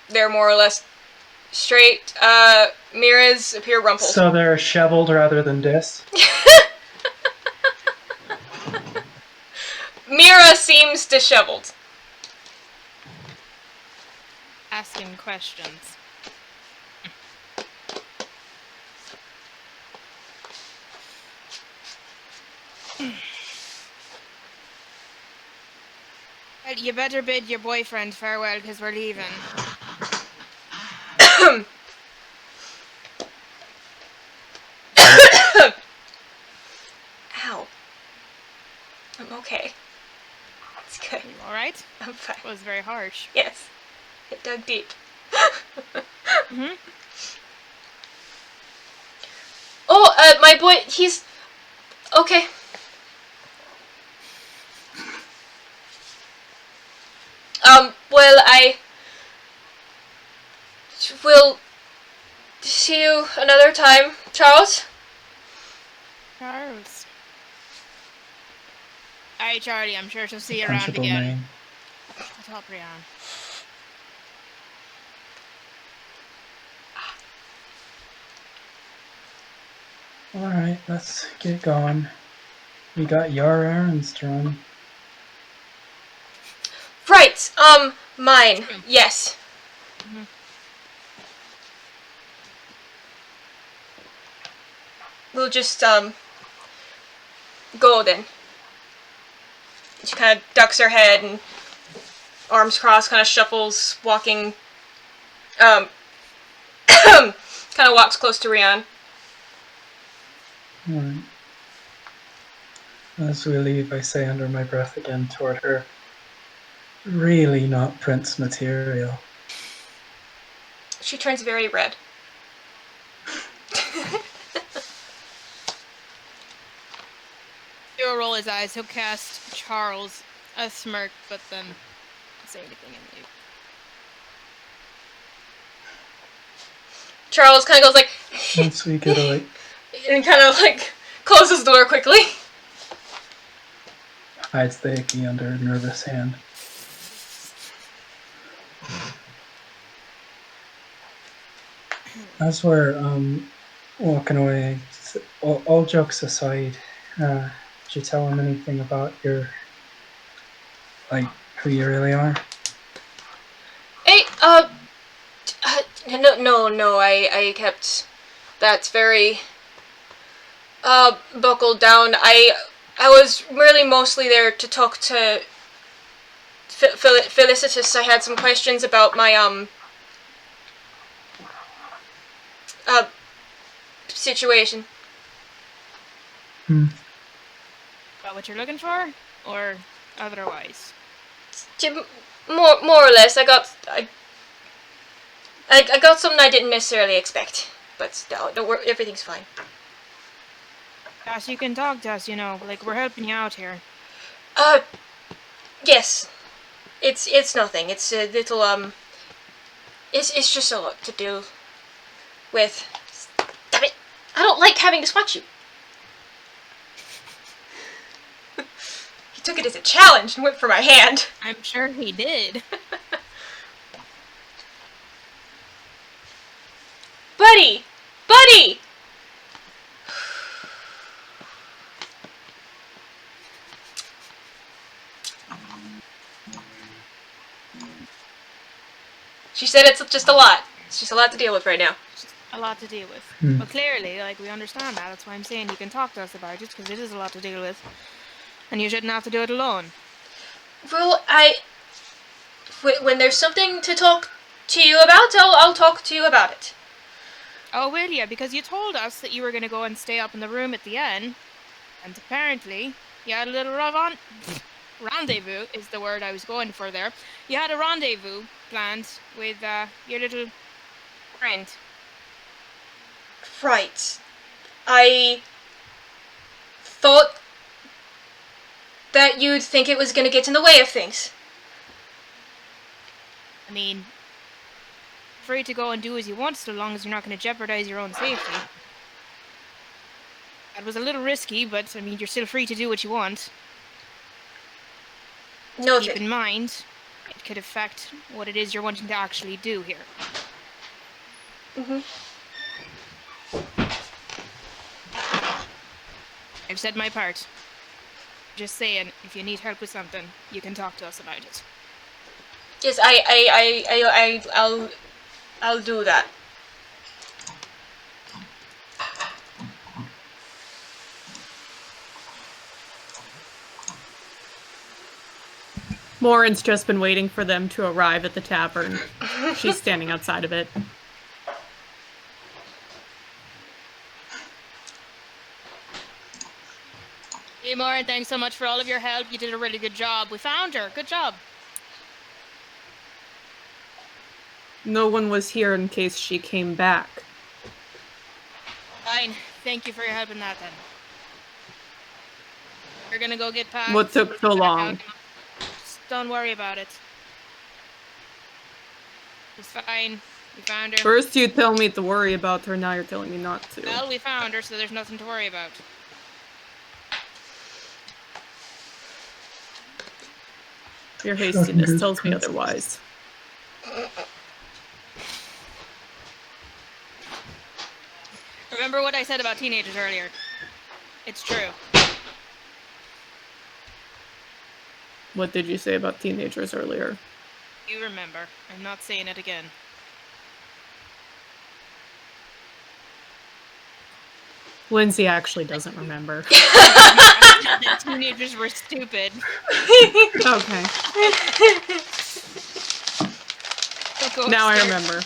they're more or less straight. Mira's appear rumpled. So they're shoveled rather than dis? Mira seems disheveled. Asking questions. Well, you better bid your boyfriend farewell, because we're leaving. Ow. I'm okay. It's good. You alright? I'm fine. It was very harsh. Yes. It dug deep. Mm-hmm. Oh, my boy, he's... Okay. Well, I will see you another time, Charles. Charles. Alright, Charlie, I'm sure she'll see you around Principal again. name. Shut up, Rhian. Alright, let's get going. We got your errands to run. Right, mine. Yes. Mhm. We'll just, go then. She kind of ducks her head and arms crossed, kind of shuffles, walking, kind of walks close to Rhian. Alright. As we leave, I say under my breath again toward her, really not Prince material. She turns very red. He'll roll his eyes. He'll cast Charles a smirk, but then not say anything and leave. Charles kind of goes like, Once we get away, and kind of like closes the door quickly. hides the hickey under a nervous hand. As we're walking away, all jokes aside, did you tell him anything about your, like, who you really are? Hey, no, I kept that very, buckled down. I was really mostly there to talk to Felicitas. I had some questions about my, situation. About what you're looking for, or otherwise? More or less. I got something I didn't necessarily expect, but no, don't worry, everything's fine. Gosh, you can talk to us, like we're helping you out here. Yes. It's nothing. It's a little, it's just a lot to deal with. Damn it! I don't like having to swat you. He took it as a challenge and went for my hand. I'm sure he did. Buddy! She said it's just a lot. It's just a lot to deal with right now. A lot to deal with. But clearly, we understand that. That's why I'm saying you can talk to us about it, because it is a lot to deal with. And you shouldn't have to do it alone. Well, when there's something to talk to you about, I'll talk to you about it. Oh, will ya? Because you told us that you were going to go and stay up in the room at the inn. And apparently, you had a little rendezvous is the word I was going for there. You had a rendezvous planned with your little friend. Right. I thought that you'd think it was going to get in the way of things. I mean, free to go and do as you want, so long as you're not going to jeopardize your own safety. That was a little risky, but I mean, you're still free to do what you want. Noted. Keep in mind, it could affect what it is you're wanting to actually do here. I've said my part. Just saying, if you need help with something, you can talk to us about it. Yes, I'll do that. Morrin's just been waiting for them to arrive at the tavern. She's standing outside of it. Hey, Morrin, thanks so much for all of your help. You did a really good job. We found her. Good job. No one was here in case she came back. Fine. Thank you for your help in that, then. We're gonna go get packed. What took so long? Just don't worry about it. It's fine. We found her. First you tell me to worry about her, now you're telling me not to. Well, we found her, so there's nothing to worry about. Your hastiness tells me otherwise. Remember what I said about teenagers earlier? It's true. What did you say about teenagers earlier? You remember. I'm not saying it again. Lindsay actually doesn't remember. The teenagers were stupid. Okay. Now I remember.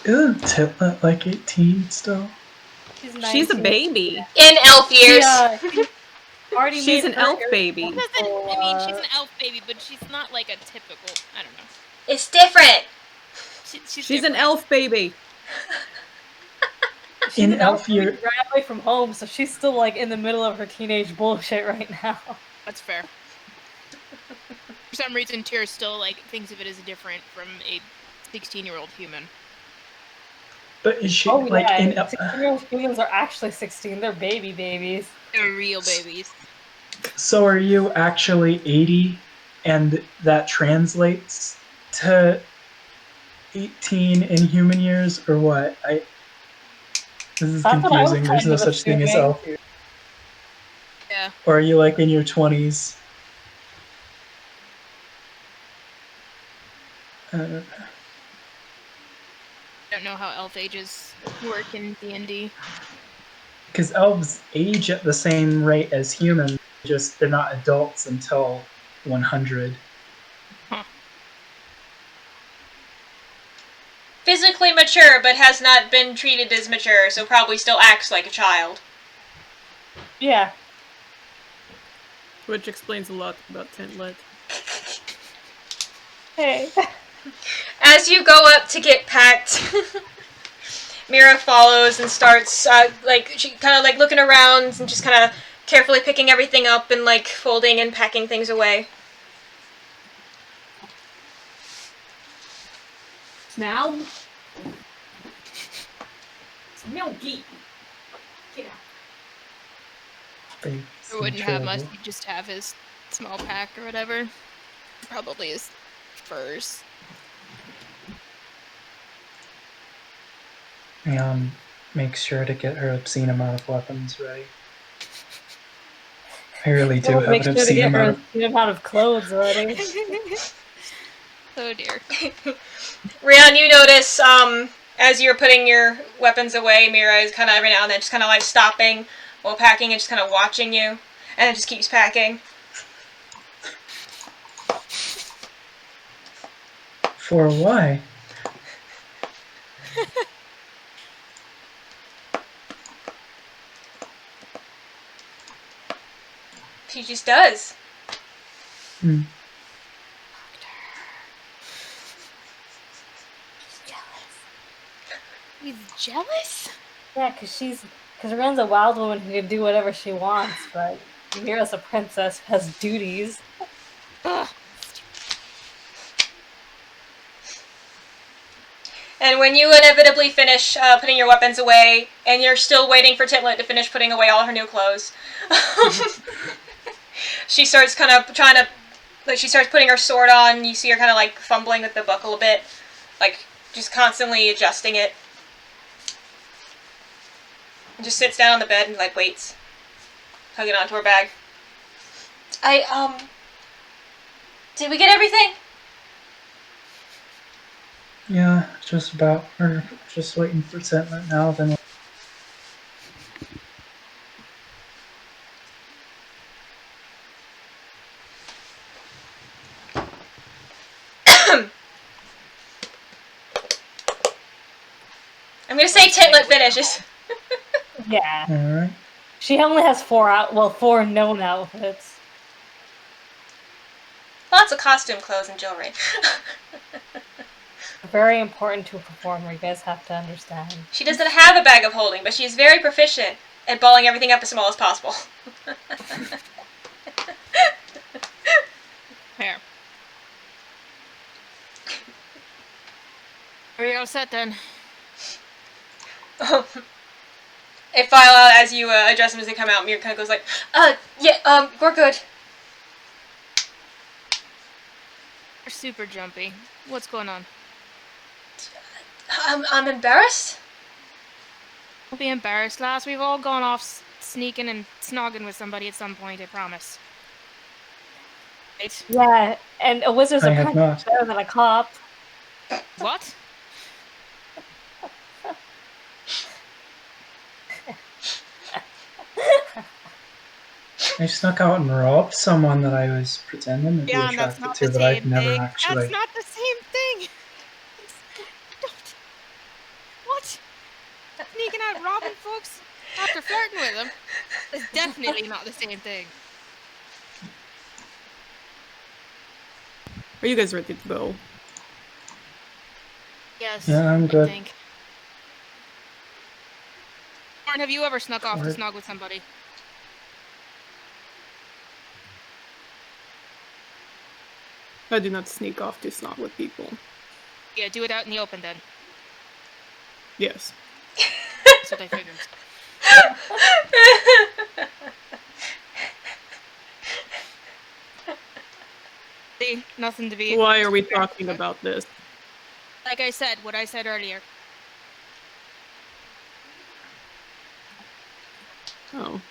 Isn't Tintlet like 18 still? She's a baby. In elf years. She's an elf baby. I mean, she's an elf baby, but she's not like a typical, I don't know. It's different. She's an elf baby. She's In an elf year. ran away from home, so she's still like in the middle of her teenage bullshit right now. That's fair. For some reason, Tyr still thinks of it as different from a 16-year-old human. But is she Oh like yeah, in? 16-year-old humans are actually 16. They're babies. They're real babies. So are you actually 80, and that translates to 18 in human years, or what? This is That's what I was confusing. There's kind no of such thing as assuming. elf years. Yeah. Or are you like in your 20s? I don't know how elf ages work in D&D. Because elves age at the same rate as humans, just they're not adults until 100. Huh. Physically mature, but has not been treated as mature, so probably still acts like a child. Yeah. Which explains a lot about Tintlet. Hey. As you go up to get packed, Mira follows and starts, she kind of like looking around and just kind of carefully picking everything up and like folding and packing things away. Now? Milky. Get out. They Or wouldn't have much. mature. He'd just have his small pack or whatever. Probably his furs. Rhian makes sure to get her obscene amount of weapons ready. I really do have Make an sure to obscene get amount her a amount of clothes ready. Oh dear. Rhian, you notice, as you're putting your weapons away, Mira is kind of every now and then just kind of like stopping while packing and just kind of watching you, and it just keeps packing. For why? She just does. Hmm. He's jealous? Yeah, because Ren's a wild woman who can do whatever she wants, but Mira's a princess who has duties. Ugh. And when you inevitably finish putting your weapons away, and you're still waiting for Tintlet to finish putting away all her new clothes, she starts kind of trying to, like, she starts putting her sword on. You see her kind of like fumbling with the buckle a bit, like just constantly adjusting it. And just sits down on the bed and like waits, hugging onto her bag. Did we get everything? Yeah, just about. We're just waiting for Tintlet now, then I'm gonna say Tintlet finishes. Yeah. alright. She only has four known outfits. Lots of costume clothes and jewelry. Very important to a performer, you guys have to understand. She doesn't have a bag of holding, but she's very proficient at balling everything up as small as possible. Here. Are you all set then? They file out as you address them as they come out. Mir kind of goes like, yeah, we're good. You're super jumpy. What's going on? I'm embarrassed. Don't be embarrassed, lass. We've all gone off sneaking and snogging with somebody at some point, I promise. Right? Yeah, and a wizard's I a have princess not. better than a cop. What? I snuck out and robbed someone that I was pretending to be Yeah, and that's attracted not to, the but I've same never thing. actually. That's not the same thing. Don't. What? Sneaking out robbing folks after flirting with them is definitely not the same thing. Are you guys ready to go? Yes, Yeah, I'm good. I think. Morrin, have you ever snuck off to Alright. snog with somebody? I do not sneak off to snog with people. Yeah, do it out in the open then. Yes. That's what I figured. See, nothing to be. Why are we talking about this? Like I said, what I said earlier. Oh.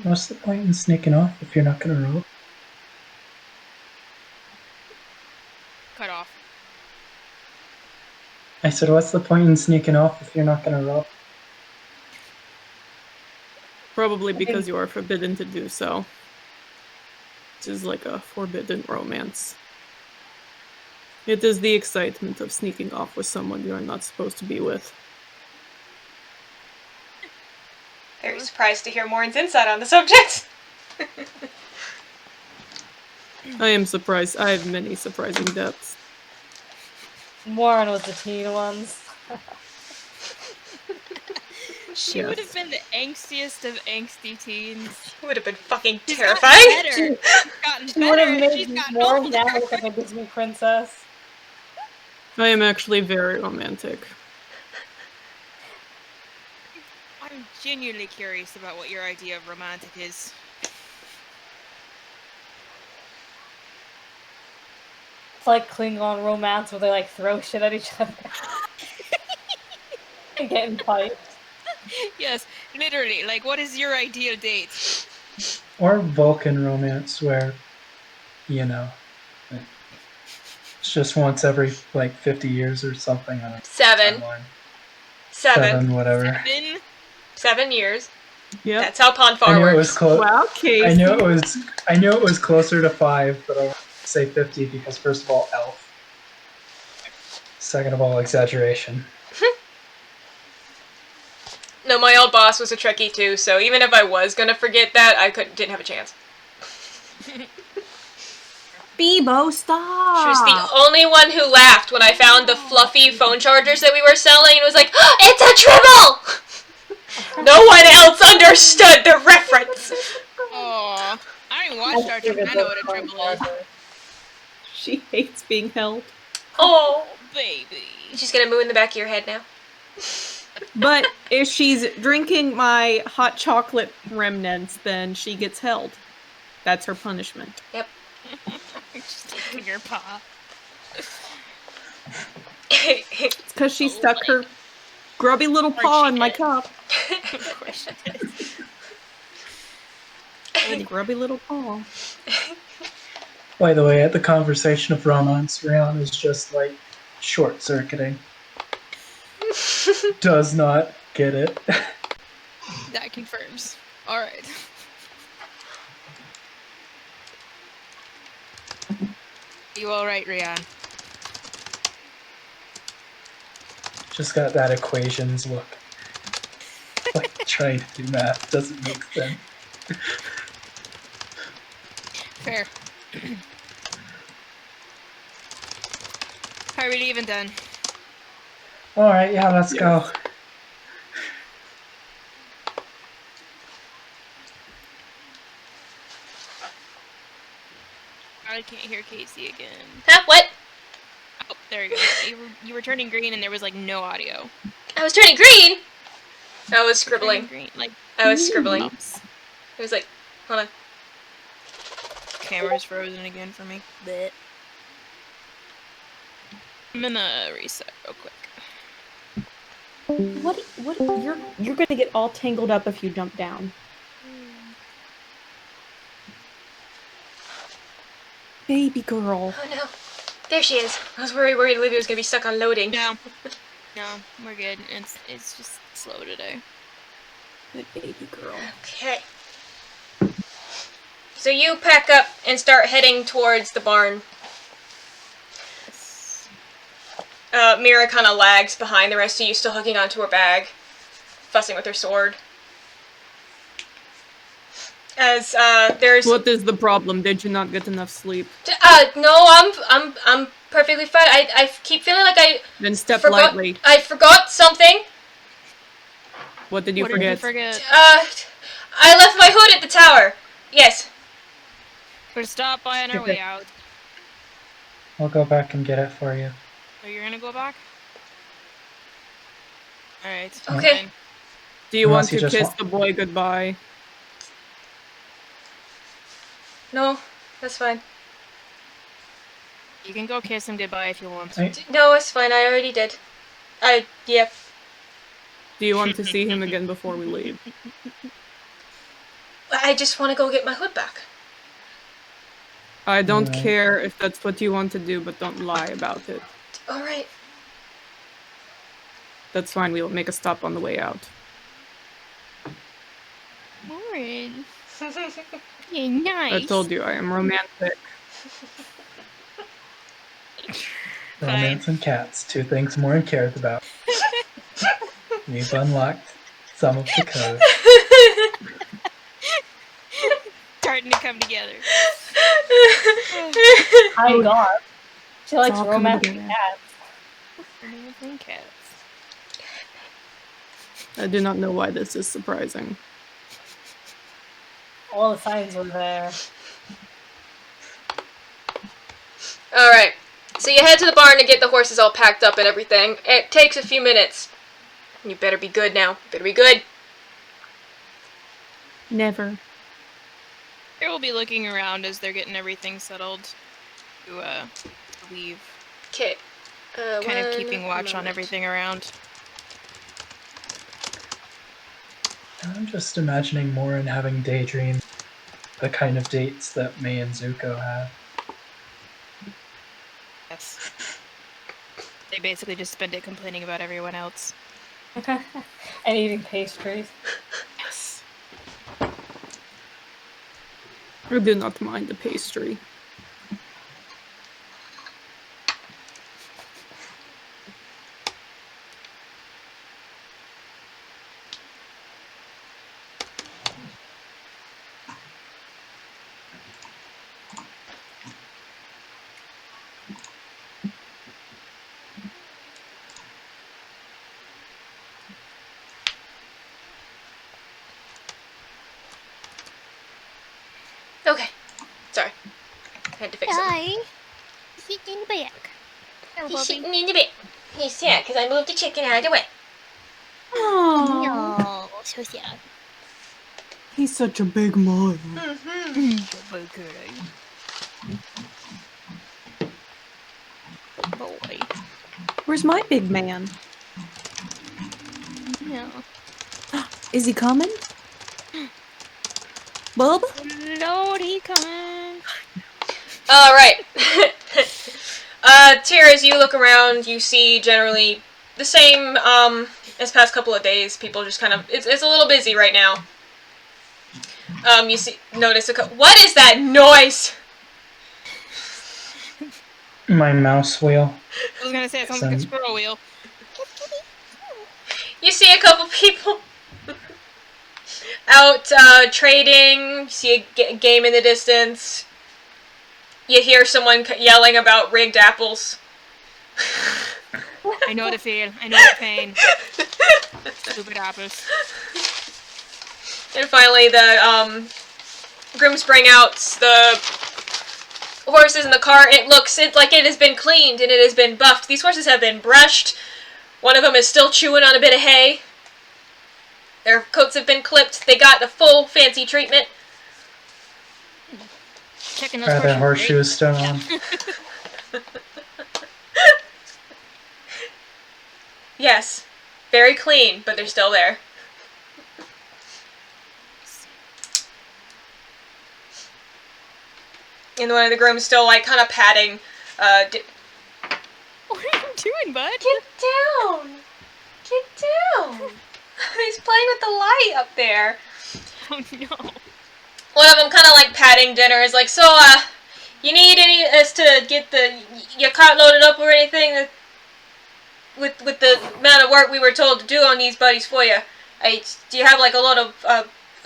What's the point in sneaking off if you're not gonna roll? Cut off. I said, what's the point in sneaking off if you're not gonna roll? Probably because you are forbidden to do so. This is like a forbidden romance. It is the excitement of sneaking off with someone you are not supposed to be with. Very surprised to hear Morrin's insight on the subject. I am surprised. I have many surprising depths. Morrin was the teen ones. She Yes. would have been the angstiest of angsty teens. It would have been fucking She's terrifying. gotten better. She's gotten She would have better. made She's gotten Morrin older. now look like a Disney princess. I am actually very romantic. I'm genuinely curious about what your idea of romantic is. It's like Klingon romance where they like throw shit at each other. And get in fights. Yes, literally. Like, what is your ideal date? Or Vulcan romance where, you know, it's just once every like 50 years or something on a 7. timeline. 7. Whatever. 7 years. Yep. That's how Pon I Far knew it works. was close. Wow, Casey. I knew it was closer to 5, but I won't say 50 because first of all, elf. Second of all, exaggeration. No, my old boss was a Trekkie too, so even if I was gonna forget that, I didn't have a chance. Bebo, stop! She was the only one who laughed when I found the fluffy phone chargers that we were selling and was like, oh, it's a Tribble! No one else understood the reference. Aw. I didn't watch Star Trek, I know what a dribble is. She hates being held. Oh, Baby. she's gonna moo in the back of your head now. But if she's drinking my hot chocolate remnants, then she gets held. That's her punishment. Yep. Just taking your paw. It's because she stuck her grubby little paw in my cup. Of course she did. That grubby little paw. By the way, at the conversation of romance, Rhian is just like short-circuiting. Does not get it. That confirms. Alright. You alright, Rhian? Just got that equations look. Like trying to do math doesn't make sense. Fair. How are we leaving then? Alright, yeah, let's go. I can't hear Casey again. Huh? What? Oh, there you go. You were turning green and there was like no audio. I was turning green! I was scribbling. Turning green, like I was scribbling. bumps. It was like, hold on. Camera's frozen again for me. Blech. I'm gonna reset real quick. What? You're gonna get all tangled up if you jump down. Baby girl. Oh no. There she is. I was worried Olivia was gonna be stuck on loading. No, we're good. It's just slow today. Good baby girl. Okay. So you pack up and start heading towards the barn. Mira kind of lags behind the rest of you, still hooking onto her bag, fussing with her sword. As there's What is the problem? Did you not get enough sleep? no, I'm perfectly fine. I keep feeling like Then step forgot. lightly. I forgot something. What did you What forget? did you forget? I left my hood at the tower. Yes. We'll stop by on our way out. I'll go back and get it for you. So you're gonna go back? Alright. Okay. fine. Do you Unless want you to just kiss want- the boy goodbye? No, that's fine. You can go kiss him goodbye if you want. I- No, it's fine. I already did. Yeah. Do you want to see him again before we leave? I just want to go get my hood back. I don't Alright. care if that's what you want to do, but don't lie about it. All right. That's fine, we'll make a stop on the way out. Morrin. Yeah, nice. I told you, I am romantic. Romance and cats, 2 things Morrin cares about. We've unlocked some of the code. Starting to come together. Hi, God. She likes all coming romantic together. cats. Amazing cats. I do not know why this is surprising. All the signs were there. All right. So you head to the barn to get the horses all packed up and everything. It takes a few minutes. You better be good now. Better be good. Never. They will be looking around as they're getting everything settled to leave. Okay. Kind of keeping watch on everything around. I'm just imagining Morrin having daydreams, the kind of dates that May and Zuko have. Yes. They basically just spend it complaining about everyone else. And eating pastries. Yes. I do not mind the pastry. Okay. Sorry. I had to fix something. Hi. Sitting back. He's sitting in the bed. He's sad because I moved the chicken out of the way. Oh, so sad. He's such a big man. Boy. Where's my big man? Yeah. Is he coming? Bub? Lordy, coming. All right. Tira, as you look around, you see generally the same as past couple of days. People just kind of it's a little busy right now. You notice what is that noise? My mouse wheel. I was gonna say it sounds like a squirrel wheel. You see a couple people out trading. You see a game in the distance. You hear someone yelling about rigged apples. I know the feel. I know the pain. Stupid apples. And finally, the grooms bring out the horses in the car. It looks like it has been cleaned and it has been buffed. These horses have been brushed. One of them is still chewing on a bit of hay. Their coats have been clipped. They got the full fancy treatment. Checking those Are their horseshoes, horseshoes still on? Yes, very clean, but they're still there. And one of the grooms still kind of patting. What are you doing, bud? Get down! Get down! He's playing with the light up there. Oh no. One of them kind of patting dinner is like, so, you need any us to get your cart loaded up or anything with the amount of work we were told to do on these buddies for you? Do you have a lot of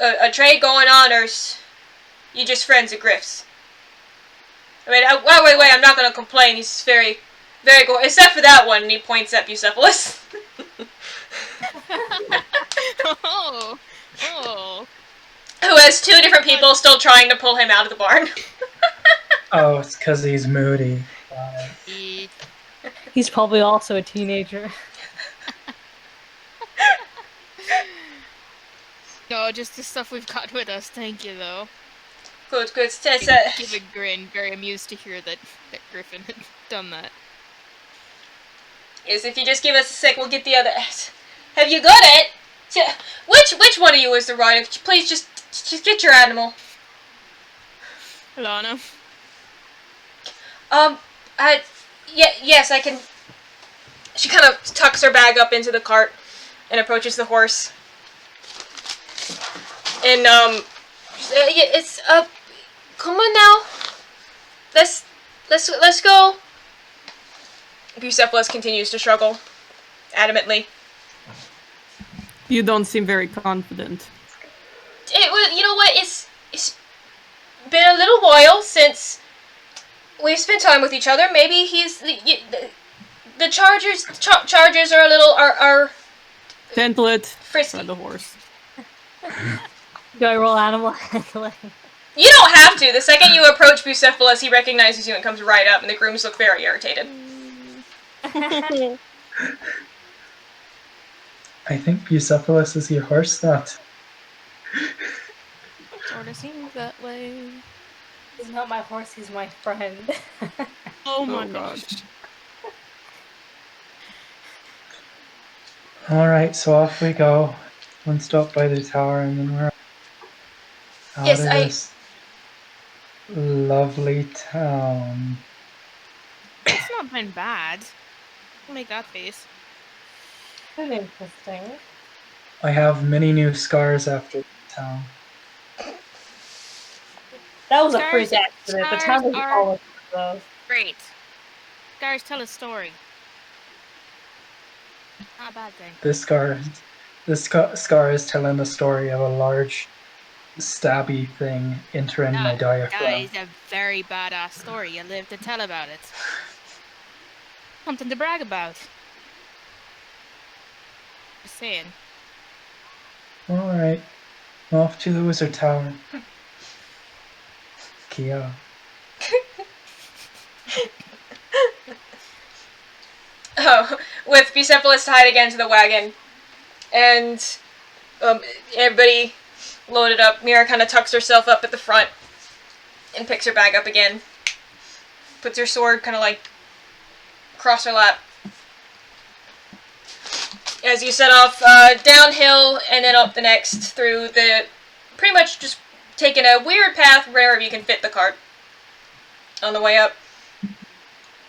a trade going on, or you just friends of Griff's? I mean, wait, I'm not going to complain. He's very, very cool. Except for that one, and he points at Bucephalus. Oh. Who has 2 different people still trying to pull him out of the barn. Oh, it's because he's moody. He's probably also a teenager. No, just the stuff we've got with us. Thank you, though. Good. Give a grin, very amused to hear that Griffin had done that. Yes, if you just give us a sec, we'll get the other. Have you got it? Which one of you is the rider? Please just get your animal. Alana. Yes, I can. She kind of tucks her bag up into the cart and approaches the horse. And it's come on now. Let's go. Bucephalus continues to struggle adamantly. You don't seem very confident. You know what? It's been a little while since we've spent time with each other. Maybe he's the chargers are a little are Tintlet frisky. for the horse. Do I roll animal handling? You don't have to. The second you approach Bucephalus, he recognizes you and comes right up, and the grooms look very irritated. I think Bucephalus is your horse, that. Sort of seems that way. He's not my horse, he's my friend. Oh my God. gosh. Alright, so off we go. One stop by the tower and then we're out Yes, of this lovely town. It's not been bad. Don't make that face. That's interesting. I have many new scars after the town. That was a Scars- freak accident. The town scars was are- all of those. Great. Guys, tell a story. Not a bad thing. This scar is telling the story of a large stabby thing entering my That diaphragm. is a very badass story. You live to tell about it. Something to brag about. Just saying. Alright, off to the wizard tower. Kia. Oh, with Bucephalus tied again to the wagon, and everybody loaded up. Mira kind of tucks herself up at the front and picks her bag up again. Puts her sword kind of like across her lap. As you set off downhill and then up the next through the pretty much just taking a weird path wherever you can fit the cart on the way up.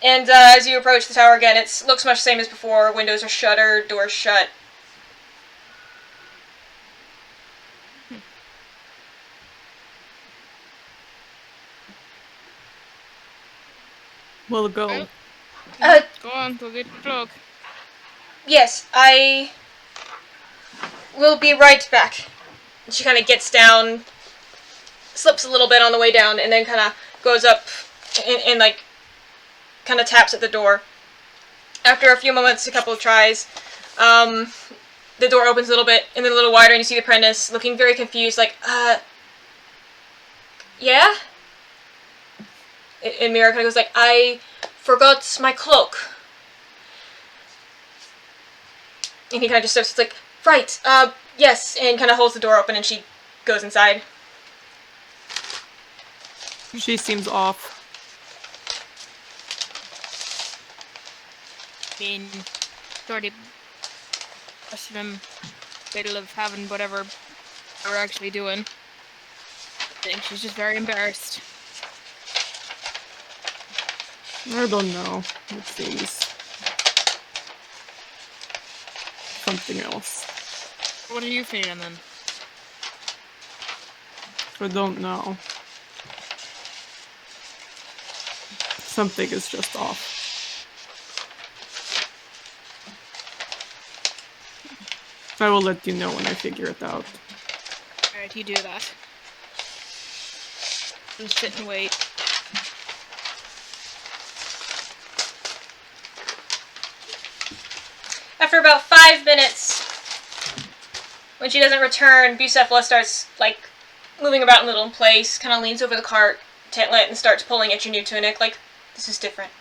And as you approach the tower again, it looks much the same as before. Windows are shuttered, doors shut. We'll go. Go on, go get your cloak. Yes, I will be right back. And she kind of gets down, slips a little bit on the way down, and then kind of goes up and like, kind of taps at the door. After a few moments, a couple of tries, the door opens a little bit, and then a little wider, and you see the apprentice looking very confused, like, yeah? And Mira kind of goes like, I forgot my cloak. And he kind of just steps, like, right, yes, and kind of holds the door open, and she goes inside. She seems off. Been sort of pushing him, middle of having whatever we're actually doing. I think she's just very embarrassed. I don't know. It seems something else. What are you feeling then? I don't know. Something is just off. I will let you know when I figure it out. Alright, you do that. Just sit and wait. After about 5 minutes, when she doesn't return, Bucephalus starts, like, moving about in a little place, kind of leans over the cart, Tintlet, and starts pulling at your new tunic, like, this is different.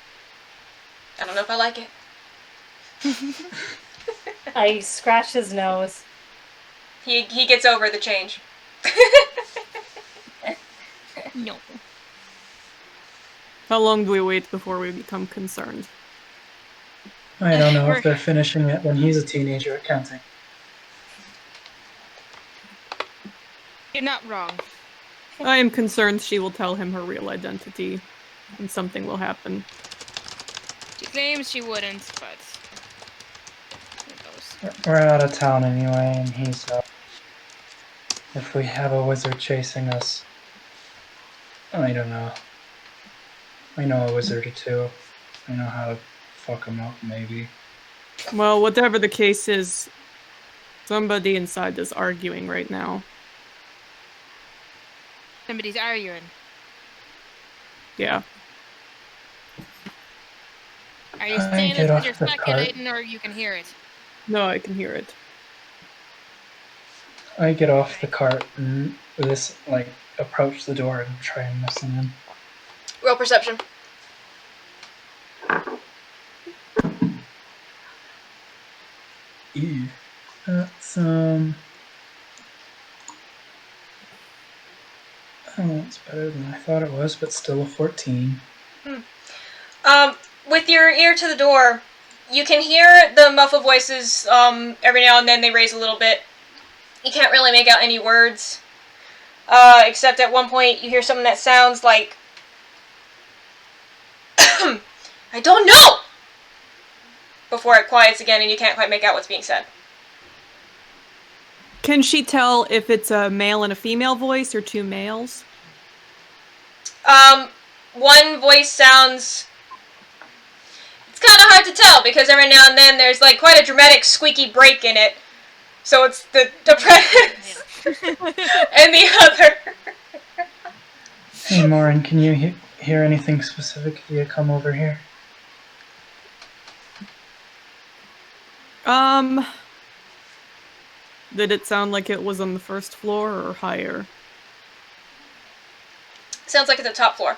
I don't know if I like it. I scratch his nose. He gets over the change. No. How long do we wait before we become concerned? I don't know if they're finishing it when he's a teenager accounting. You're not wrong. I am concerned she will tell him her real identity, and something will happen. She claims she wouldn't, but who knows? We're out of town anyway, and he's if we have a wizard chasing us, I don't know. I know a wizard or two. I know how to fuck him up, maybe. Well, whatever the case is, somebody inside is arguing right now. Somebody's arguing. Yeah. Are you I saying get this off because you're the cart. speculating, or you can hear it? No, I can hear it. I get off the cart and approach the door and try and listen in. Roll perception. Ew. That's oh, it's better than I thought it was, but still a 14. With your ear to the door, you can hear the muffled voices. Every now and then they raise a little bit. You can't really make out any words, except at one point you hear something that sounds like, "I don't know," before it quiets again and you can't quite make out what's being said. Can she tell if it's a male and a female voice or two males? One voice sounds... It's kind of hard to tell because every now and then there's like quite a dramatic squeaky break in it. So it's the apprentice and the other. Hey, Morrin, can you hear anything specific if you come over here? Did it sound like it was on the first floor or higher? Sounds like it's a top floor.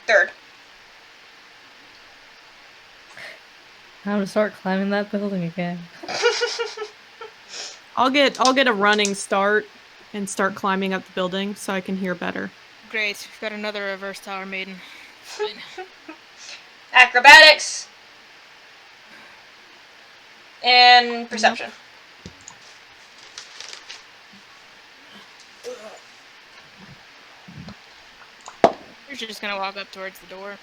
Third. I'm gonna start climbing that building again. I'll get a running start and start climbing up the building so I can hear better. Great, we've got another reverse tower maiden. Fine. Acrobatics. And perception. You're just gonna walk up towards the door.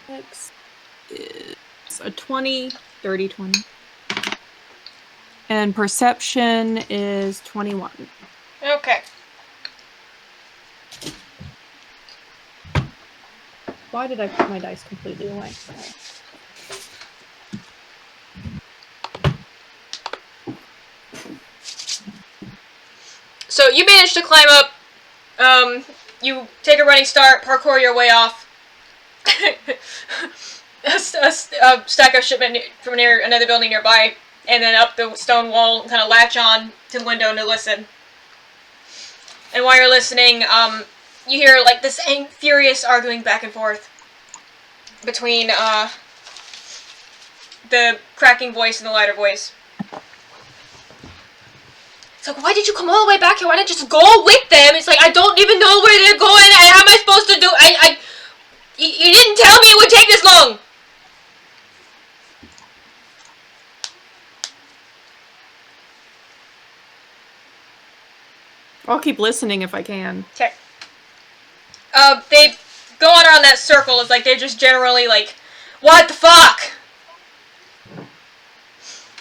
X is a 20, 30, 20. And perception is 21. Okay. Why did I put my dice completely away? So you manage to climb up. You take a running start, parkour your way off. a stack of shipment from near another building nearby, and then up the stone wall, kind of latch on to the window to listen. And while you're listening, you hear like this furious arguing back and forth between the cracking voice and the lighter voice. It's like, why did you come all the way back here? Why didn't you just go with them? It's like, I don't even know where they're going. How am I supposed to do? You didn't tell me it would take this long. I'll keep listening if I can. Okay. They go on around that circle. It's like they're just generally like, what the fuck?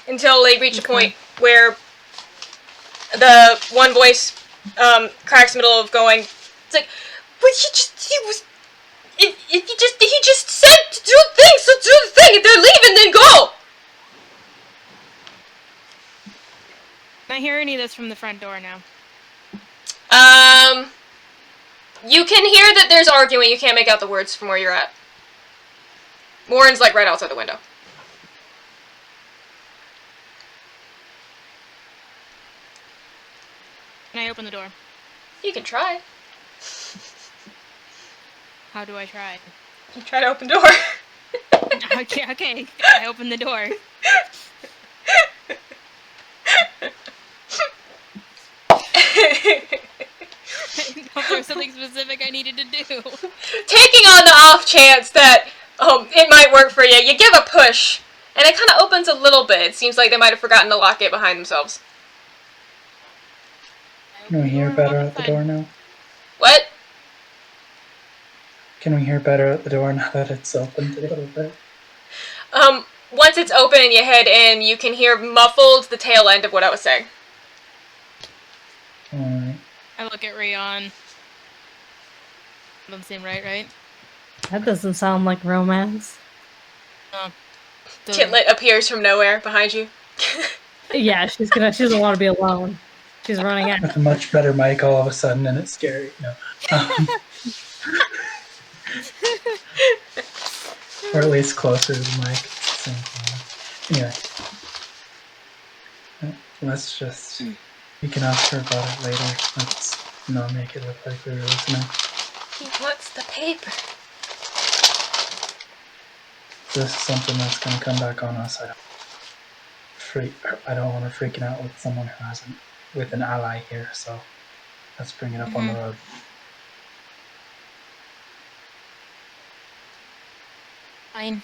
Until they reach a point where the one voice cracks in the middle of going. It's like, but he just said to do things, so do the thing. If they're leaving, then go. Can I hear any of this from the front door now? You can hear that there's arguing. You can't make out the words from where you're at. Morrin's like right outside the window. Can I open the door? You can try. How do I try? You try to open the door. Okay. I open the door. I didn't know if there was something specific I needed to do. Taking on the off chance that it might work for you, you give a push, and it kind of opens a little bit. It seems like they might have forgotten to lock it behind themselves. Can we hear better at the door now? What? Can we hear better at the door now that it's opened a little bit? Once it's open and you head in, you can hear muffled the tail end of what I was saying. Alright. I look at Rhian. Doesn't seem right? That doesn't sound like romance. No. Tintlet appears from nowhere behind you. Yeah, she doesn't want to be alone. She's running out. With a much better mic all of a sudden, and it's scary. No. Or at least closer to the mic. Anyway. Let's just... We can ask her about it later. Let's not make it look like we were listening. He wants the paper. This is something that's going to come back on us. I don't want her freaking out with someone who hasn't... with an ally here, so let's bring it up on the road. Fine.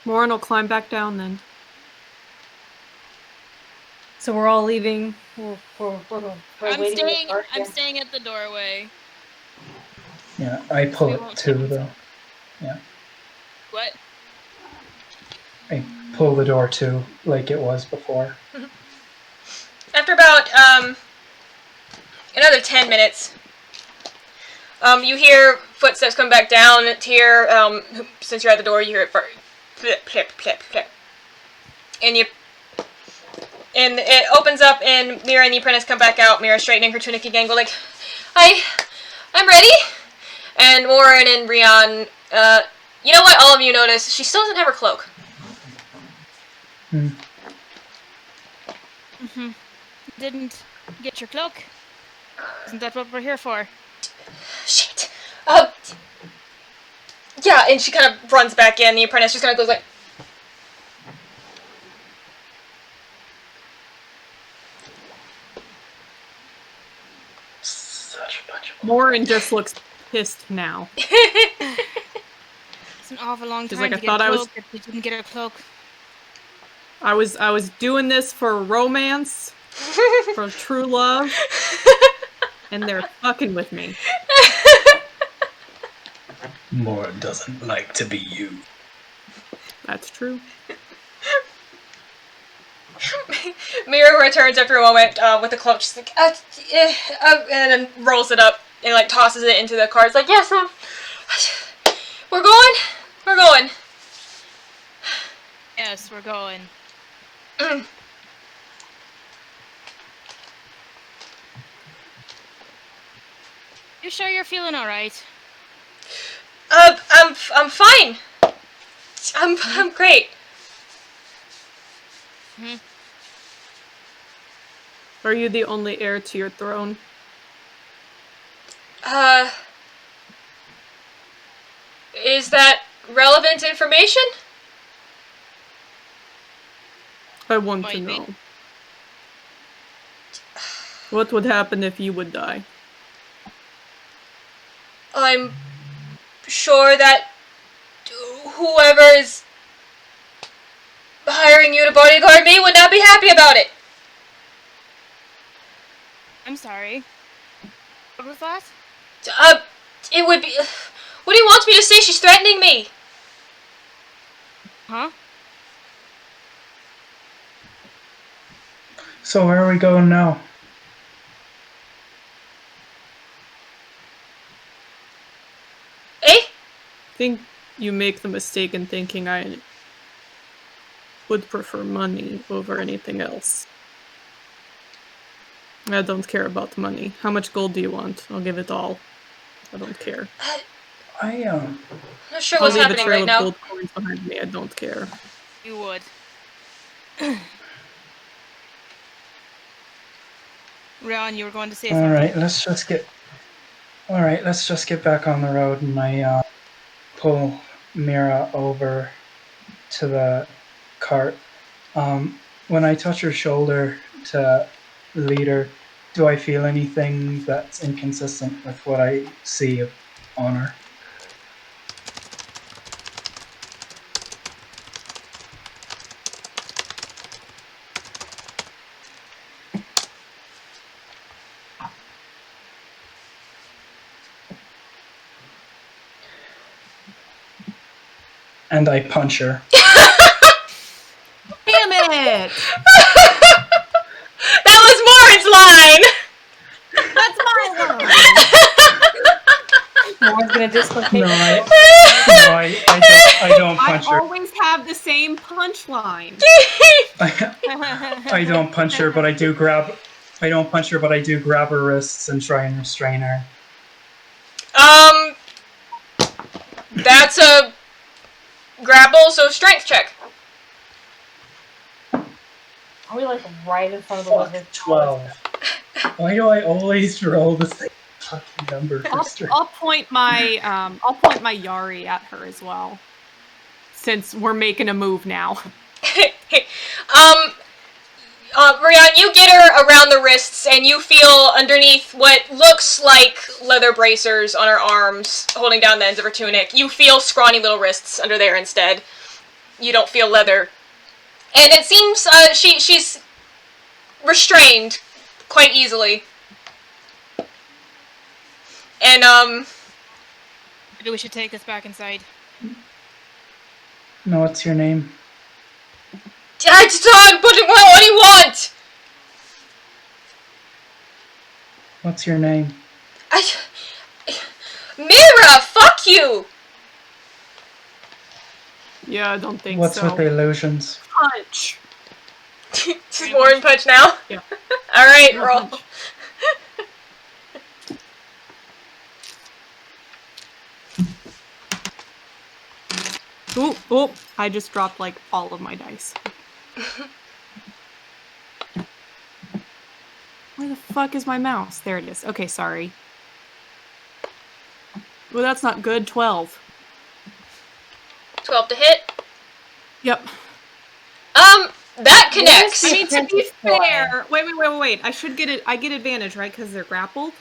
Morrin will climb back down then. So we're all leaving. We're I'm waiting staying. for I'm staying at the doorway. Yeah, I pull We it won't too, take though. Yeah. What? I pull the door too, like it was before. After about another 10 minutes, you hear footsteps come back down here. Since you're at the door, you hear it first. Plip, plip, plip, plip. And it opens up, and Mira and the apprentice come back out. Mira straightening her tunic again, go like, I'm ready. And Morrin and Rhian, you know what? All of you notice she still doesn't have her cloak. Didn't get your cloak. Isn't that what we're here for? Shit. Yeah, and she kind of runs back in. The apprentice just kind of goes like, Such a bunch of... Morrin just looks pissed now. It's an awful long She's time like, to I get thought a I cloak was- if you didn't get a cloak. I was doing this for romance, for true love, and they're fucking with me. Morrin doesn't like to be you. That's true. Mira returns after a moment with the cloak. She's like, and then rolls it up and like tosses it into the car. It's like, yes, we're going. We're going. Yes, we're going. You sure you're feeling all right? I'm fine. I'm great. Are you the only heir to your throne? Is that relevant information? I want to Might be. know. What would happen if you would die? I'm sure that whoever is hiring you to bodyguard me would not be happy about it. I'm sorry. What was that? It would be... What do you want me to say? She's threatening me. Huh? So where are we going now? Eh? I think you make the mistake in thinking I would prefer money over anything else. I don't care about money. How much gold do you want? I'll give it all. I don't care. I'm not sure I'll what's leave a happening trail right of now. gold coins behind me. I don't care. You would. Rhian, you were going to say All something. right, let's just get back on the road, and I pull Mira over to the cart. When I touch her shoulder to lead her, do I feel anything that's inconsistent with what I see on her? And I punch her. Damn it! That was Morrin's line! That's my line! Morrin's gonna dislocate. No, I don't I punch her. always have the same punchline. I don't punch her, but I do grab. I don't punch her, but I do grab her wrists and try and restrain her. That's a grapple, so strength check. Are we like right in front of the wizard? 12. Why do I always roll the same fucking number for strength? I'll point my Yari at her as well, since we're making a move now. Rhian, you get her around the wrists, and you feel underneath what looks like leather bracers on her arms, holding down the ends of her tunic. You feel scrawny little wrists under there instead. You don't feel leather. And it seems she's restrained quite easily. And, Maybe we should take this back inside. No, what's your name? What do you want? What's your name? Mira, fuck you! Yeah, I don't think What's so. with the illusions? Punch. Just Morrin punch now? Yeah. Alright, Yeah, roll. punch. Ooh, I just dropped like all of my dice. Where the fuck is my mouse? There it is. Okay, sorry. Well, that's not good. 12. 12 to hit. Yep. That connects. I mean, to be fair, wait. I should get it. I get advantage, right? Because they're grappled.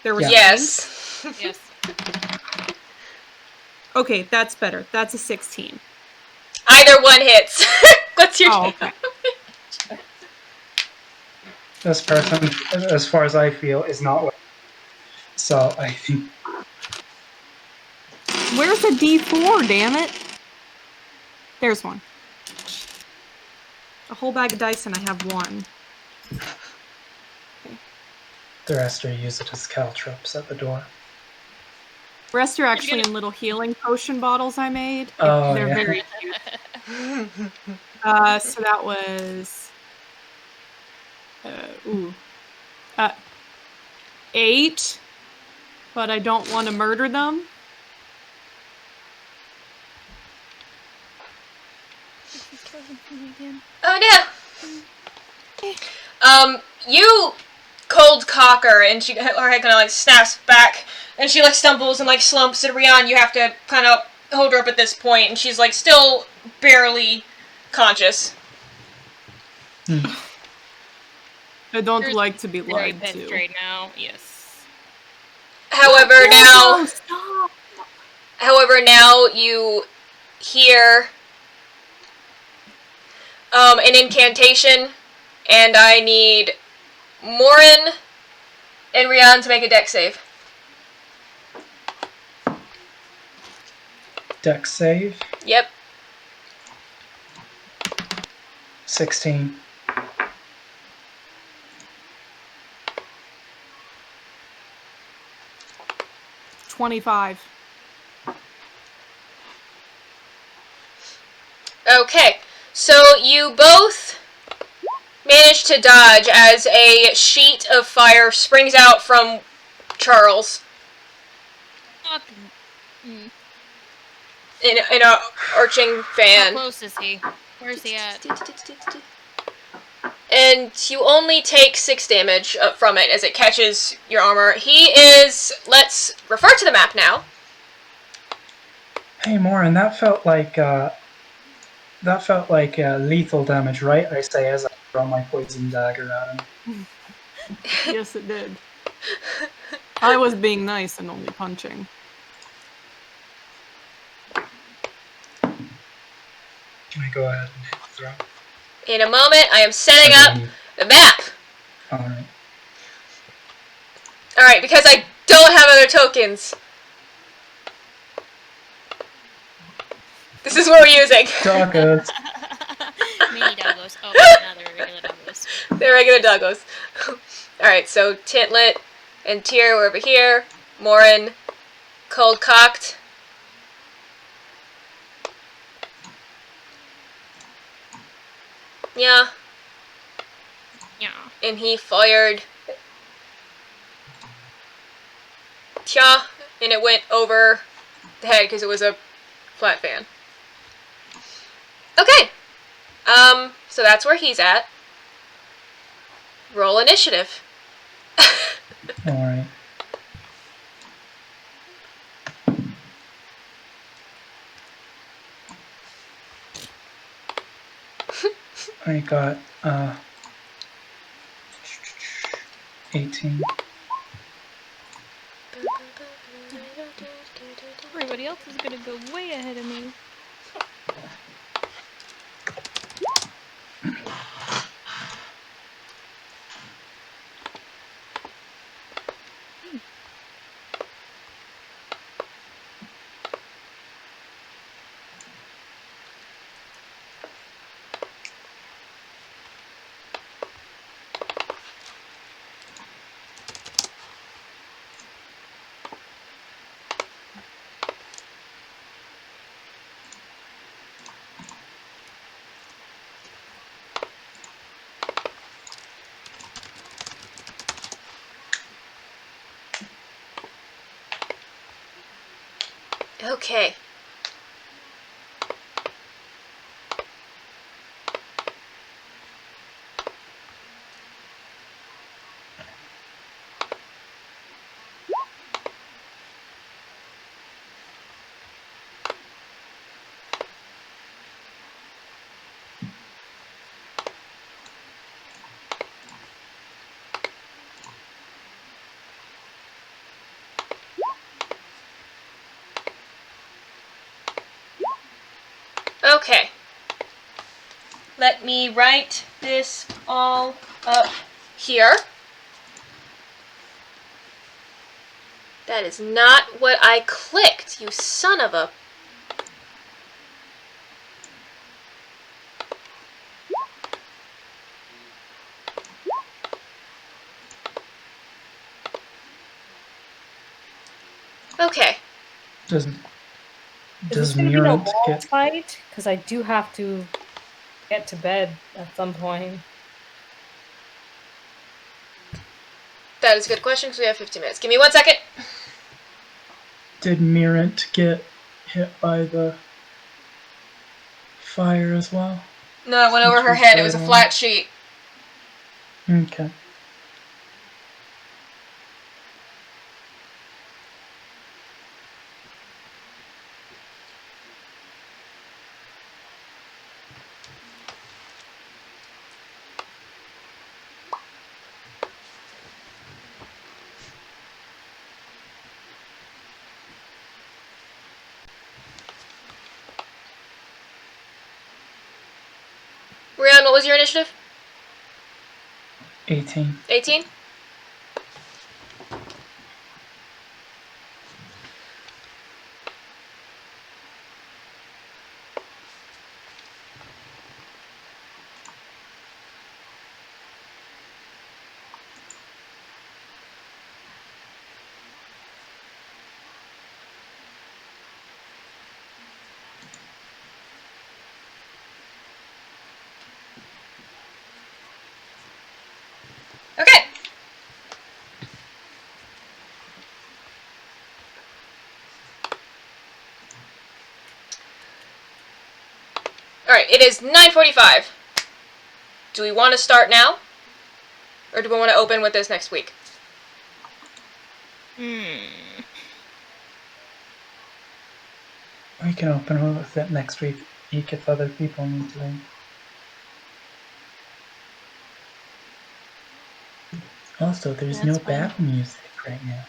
They're restrained. Yes. Yes. Okay, that's better. That's a 16. Either one hits. What's your Oh, okay. This person, as far as I feel, is not. So I think. Where's the D4? Damn it! There's one. A whole bag of dice, and I have one. Okay. The rest are used as caltrops at the door. Rest are actually in little healing potion bottles I made. Oh, They're yeah. very cute. So that was 8, but I don't want to murder them. Oh no. You cold cock her, and her head kind of like snaps back, and she like stumbles and like slumps. And Rhian, you have to kind of hold her up at this point, and she's like still barely conscious. I don't Here's like to be Very lied pissed to. right now. Yes. However, now. No, stop. However, now you hear an incantation, and I need Morrin and Rhian to make a dex save. Dex save. Yep. 16. $25. Okay, so you both manage to dodge as a sheet of fire springs out from Charles in a arching How fan. close is he? Where's he at? And and you only take 6 damage from it as it catches your armor. He is... Let's refer to the map now. Hey, Morrin, that felt like lethal damage, right? I say as I throw my poison dagger at him. Yes, it did. I was being nice and only punching. Can I go ahead and hit the throw? In a moment, I am setting up the map. Alright. Alright, because I don't have other tokens. This is what we're using. Doggos. Mini doggos. Oh, now they're regular doggos. They're regular doggos. Alright, so Tintlet and Tyr were over here. Morrin, cold cocked. Yeah. Yeah. And he fired. Tja, and it went over the head because it was a flat fan. Okay. So that's where he's at. Roll initiative. Alright. I got 18. Everybody else is gonna go way ahead of me. Okay. Okay. Let me write this all up here. That is not what I clicked, you son of a... Okay. Does Is this going to be a Murant long get... fight? Because I do have to get to bed at some point. That is a good question, because we have 15 minutes. Give me 1 second. Did Murant get hit by the fire as well? No, it went over her head. It was a flat sheet. Okay. Rhian, what was your initiative? 18. 18? Okay. Alright, it is 9:45. Do we want to start now? Or do we want to open with this next week? We can open with it next week if other people need to leave. Also, there's no battle music right now.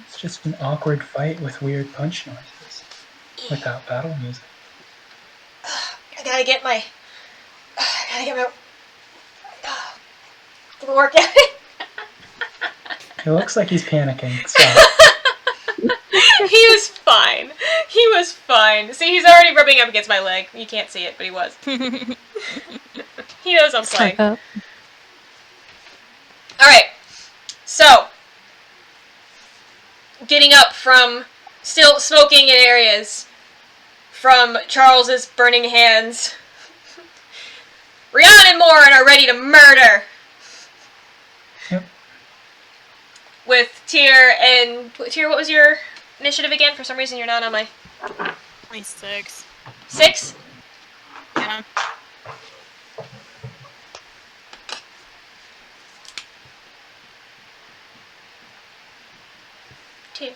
It's just an awkward fight with weird punch noises without battle music. I gotta get my workout. It looks like he's panicking. Stop. He was fine. He was fine. See, he's already rubbing up against my leg. You can't see it, but he was. He knows I'm playing. Alright. So, getting up from still smoking in areas from Charles's burning hands. Rhiannon and Morrin are ready to murder. Yep. With Tyr and... Tyr, what was your initiative again? For some reason you're not on my... 26. 6? Yeah. Tyr.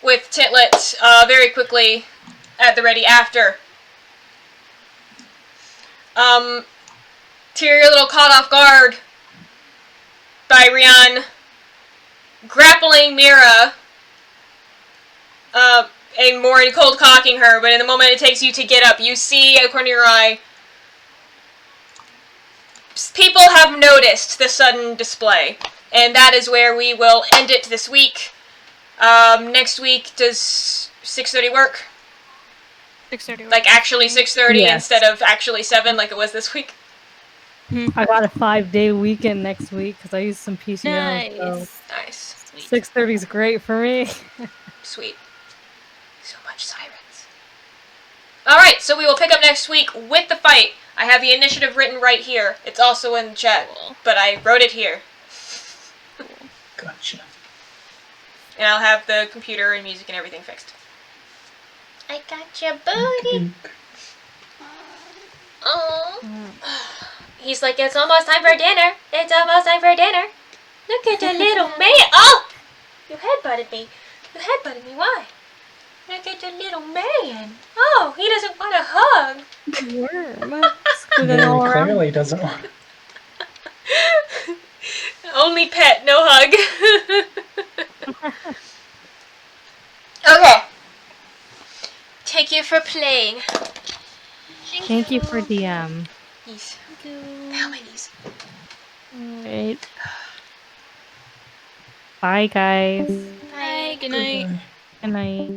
With Tintlet very quickly at the ready after. Tyr, you're a little caught off guard by Rhian grappling Mira and Morrin cold cocking her, but in the moment it takes you to get up, you see out of the corner of your eye people have noticed the sudden display, and that is where we will end it this week. Next week, does 6:30 work? 6:30. Like actually 6:30 Yes. instead of actually 7 like it was this week? I got a 5-day weekend next week because I used some PCO. Nice. So Nice. Sweet. 6:30 is great for me. Sweet. So much sirens. Alright, so we will pick up next week with the fight. I have the initiative written right here. It's also in the chat, but I wrote it here. Gotcha. And I'll have the computer and music and everything fixed. I got your booty. Oh. He's like, it's almost time for dinner. It's almost time for dinner. Look at the little man. Oh! You headbutted me. You headbutted me. Why? Look at the little man. Oh, he doesn't want a hug. Worm. Very clearly doesn't want. Only pet, no hug. Okay. Thank you for playing. Thank you for DM. Yes. How many? Alright. Bye, guys. Bye. Good night. Good night.